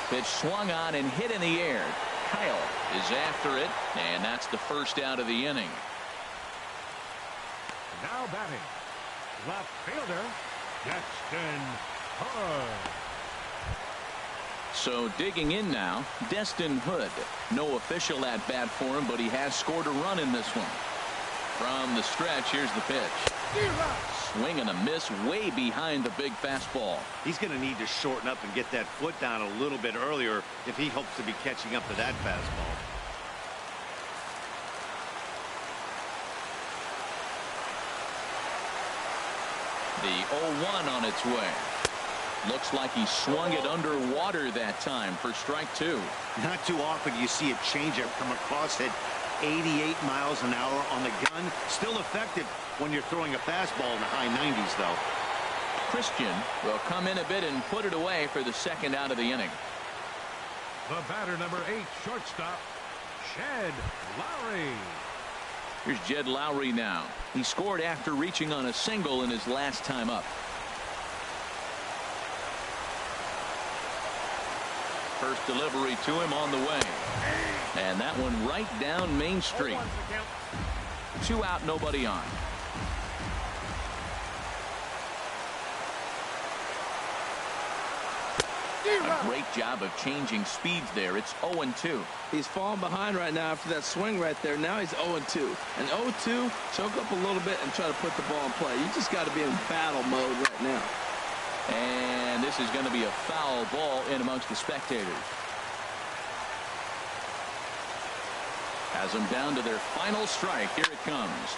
A: Pitch swung on and hit in the air. Kyle is after it, and that's the first out of the inning.
C: Now batting, left fielder Destin Hood.
A: So digging in now, Destin Hood. No official at bat for him, but he has scored a run in this one. From the stretch, here's the pitch. Swing and a miss way behind the big fastball.
D: He's going to need to shorten up and get that foot down a little bit earlier if he hopes to be catching up to that fastball.
A: The 0-1 on its way. Looks like he swung it underwater that time for strike 2.
D: Not too often you see a changeup come across at 88 miles an hour on the gun. Still effective when you're throwing a fastball in the high 90s, though.
A: Christian will come in a bit and put it away for the second out of the inning.
C: The batter, number 8, shortstop, Jed Lowry.
A: Here's Jed Lowry now. He scored after reaching on a single in his last time up. First delivery to him on the way. And that one right down Main Street. 2 out, nobody on. A great job of changing speeds there. It's 0-2.
B: He's falling behind right now after that swing right there. Now he's 0-2. And 0-2, choke up a little bit and try to put the ball in play. You just got to be in battle mode right now.
A: And this is going to be a foul ball in amongst the spectators. Has them down to their final strike. Here it comes.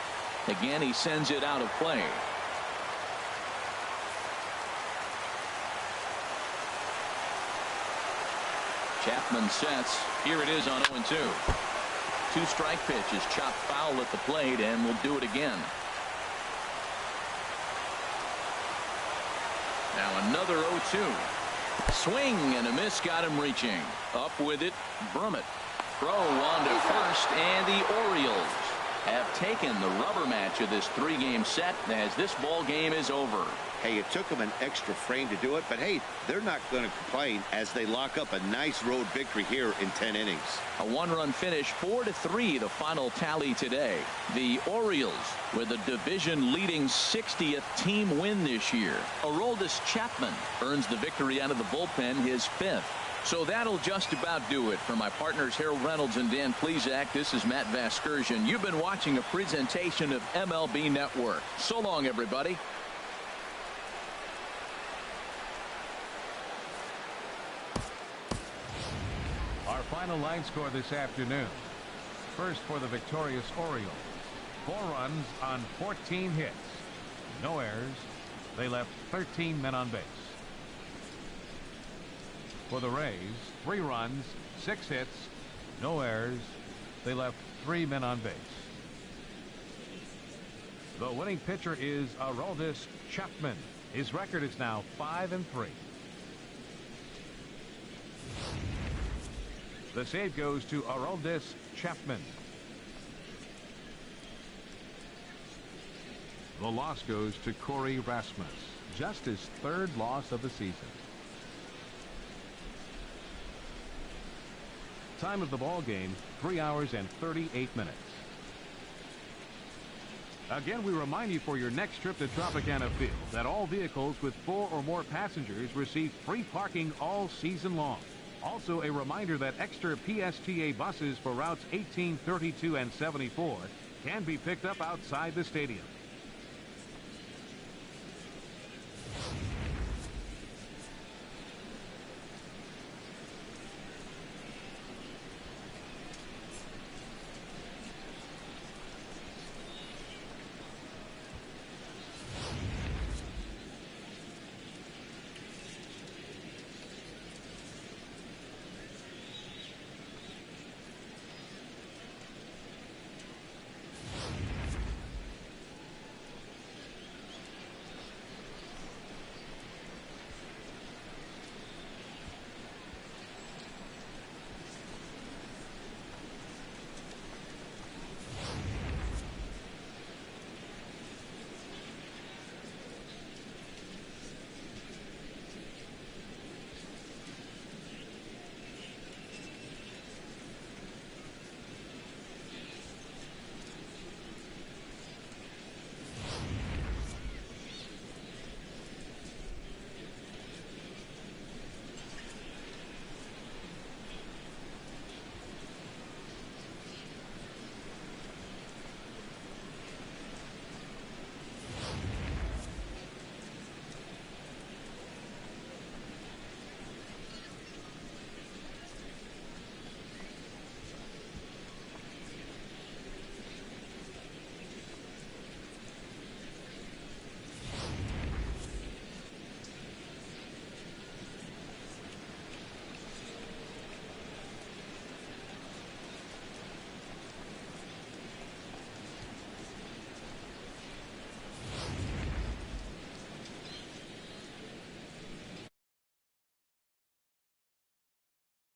A: Again, he sends it out of play. Chapman sets. Here it is on 0-2. 2-strike pitch is chopped foul at the plate, and we'll do it again. Now another 0-2. Swing and a miss got him reaching. Up with it, Brummett. Throw on to first, and the Orioles have taken the rubber match of this 3-game set as this ball game is over.
D: Hey, it took them an extra frame to do it, but hey, they're not going to complain as they lock up a nice road victory here in 10 innings.
A: A 1-run finish, 4-3, the final tally today. The Orioles with a division-leading 60th team win this year. Aroldis Chapman earns the victory out of the bullpen, his 5th. So that'll just about do it. For my partners Harold Reynolds and Dan Plesac, this is Matt Vasgersian. You've been watching a presentation of MLB Network. So long, everybody.
C: Our final line score this afternoon. First for the victorious Orioles. 4 runs on 14 hits. No errors. They left 13 men on base. For the Rays, 3 runs, 6 hits, no errors. They left 3 men on base. The winning pitcher is Aroldis Chapman. His record is now 5-3. The save goes to Aroldis Chapman. The loss goes to Corey Rasmus. Just his 3rd loss of the season. Time of the ball game, 3 hours and 38 minutes. Again, we remind you for your next trip to Tropicana Field that all vehicles with 4 or more passengers receive free parking all season long. Also, a reminder that extra PSTA buses for routes 18, 32, and 74 can be picked up outside the stadium.